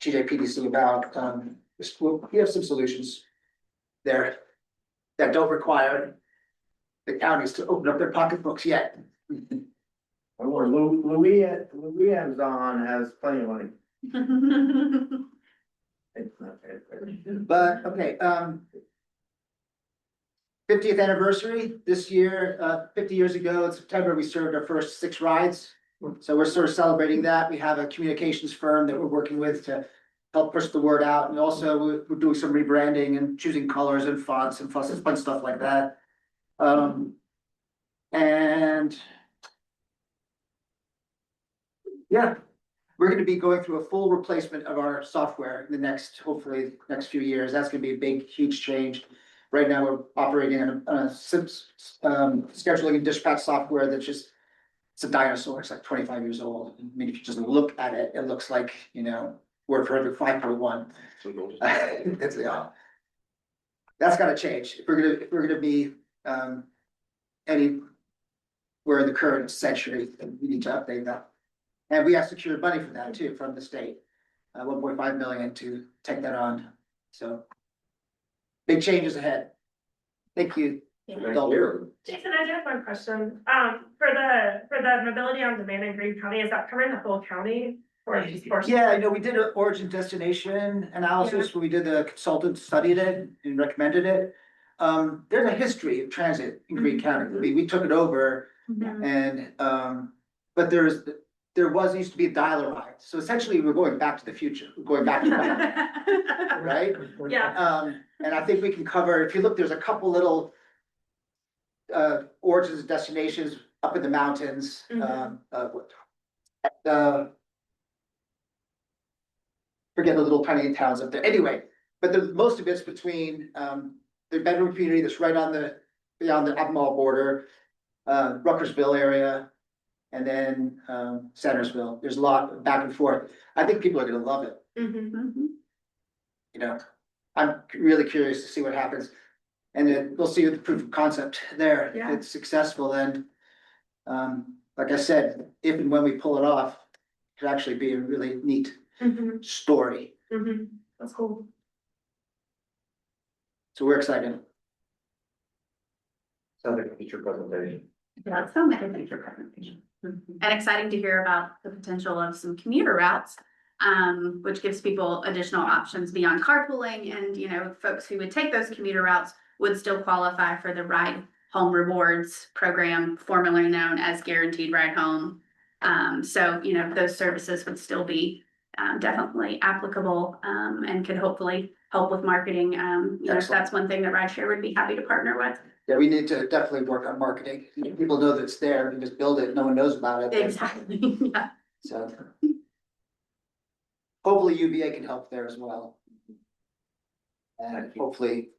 TJPDC about. We have some solutions there that don't require the counties to open up their pocketbooks yet. Or Louis on has plenty of money. But, okay, 50th anniversary this year, 50 years ago in September, we served our first 6 rides. So we're sort of celebrating that. We have a communications firm that we're working with to help push the word out. And also we're doing some rebranding and choosing colors and fonts and fun stuff like that. And yeah, we're going to be going through a full replacement of our software in the next, hopefully, next few years. That's going to be a big, huge change. Right now, we're operating on a scheduling and dispatch software that's just, it's a dinosaur. It's like 25 years old. I mean, if you just look at it, it looks like, Word Forever 5.1. That's that's got to change. If we're gonna be anywhere in the current century, then we need to update that. And we have secured money for that too, from the state, 1.5 million to take that on. So big changes ahead. Thank you. Jason, I do have one question. For the mobility on demand in Greene County, is that covering the whole county? Or just portion? Yeah, we did an origin destination analysis where we did the consultant studied it and recommended it. There's a history of transit in Greene County. We took it over and, but there used to be a dial-a-ride. So essentially we're going back to the future. We're going back to that, right? Yeah. And I think we can cover, if you look, there's a couple little origins and destinations up in the mountains. Forget the little tiny towns up there. Anyway, but most of it's between the bedroom community that's right on beyond the Albemarle border, Ruckersville area, and then Centersville. There's a lot back and forth. I think people are gonna love it. I'm really curious to see what happens. And then we'll see the proof of concept there. Yeah. If it's successful, then like I said, if and when we pull it off, it could actually be a really neat story. That's cool. So we're excited. Sounds like a future presentation. That sounds like a future presentation. And exciting to hear about the potential of some commuter routes, which gives people additional options beyond carpooling, and folks who would take those commuter routes would still qualify for the Ride Home Rewards program, formerly known as Guaranteed Ride Home. So those services would still be definitely applicable, and could hopefully help with marketing. That's one thing that RideShare would be happy to partner with. Yeah, we need to definitely work on marketing. People know that it's there, you just build it, no one knows about it. Exactly. Yeah. So hopefully UVA can help there as well. And hopefully.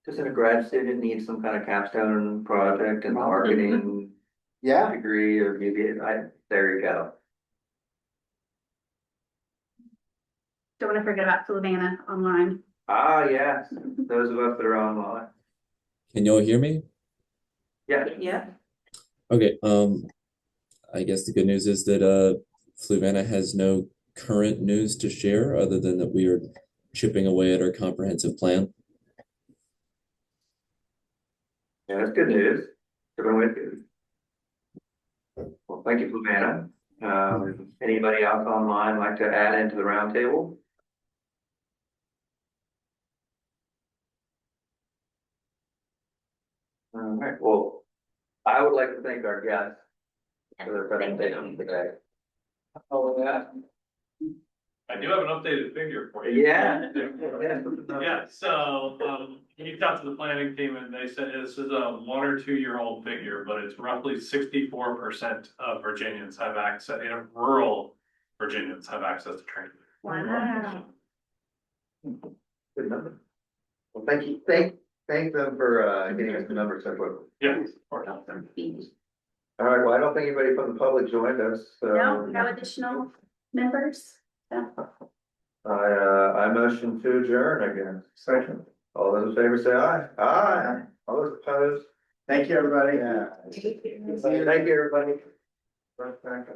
Doesn't a grad student need some kind of capstone project and marketing Yeah, degree, or maybe there you go. Don't want to forget about Fluvanna online. Ah, yes, those of us that are online. Can y'all hear me? Yeah. Yeah. Okay, I guess the good news is that Fluvanna has no current news to share other than that we are chipping away at our comprehensive plan. Yeah, that's good news. Good. Well, thank you, Fluvanna. Anybody else online like to add into the roundtable? All right, well, I would like to thank our guests for their presentation today. Oh, yeah. I do have an updated figure for you. Yeah. Yeah, so, you talked to the planning team and they said this is a 1 or 2 year old figure, but it's roughly 64% of Virginians have access, rural Virginians have access to transit. Wow. Good number. Well, thank you, thank them for getting us the numbers so quickly. Yeah. All right, well, I don't think anybody from the public joined us, so. No additional members? I motion to adjourn again. Second. All those in favor say aye. Aye. All those opposed? Thank you, everybody. Yeah. Thank you, everybody.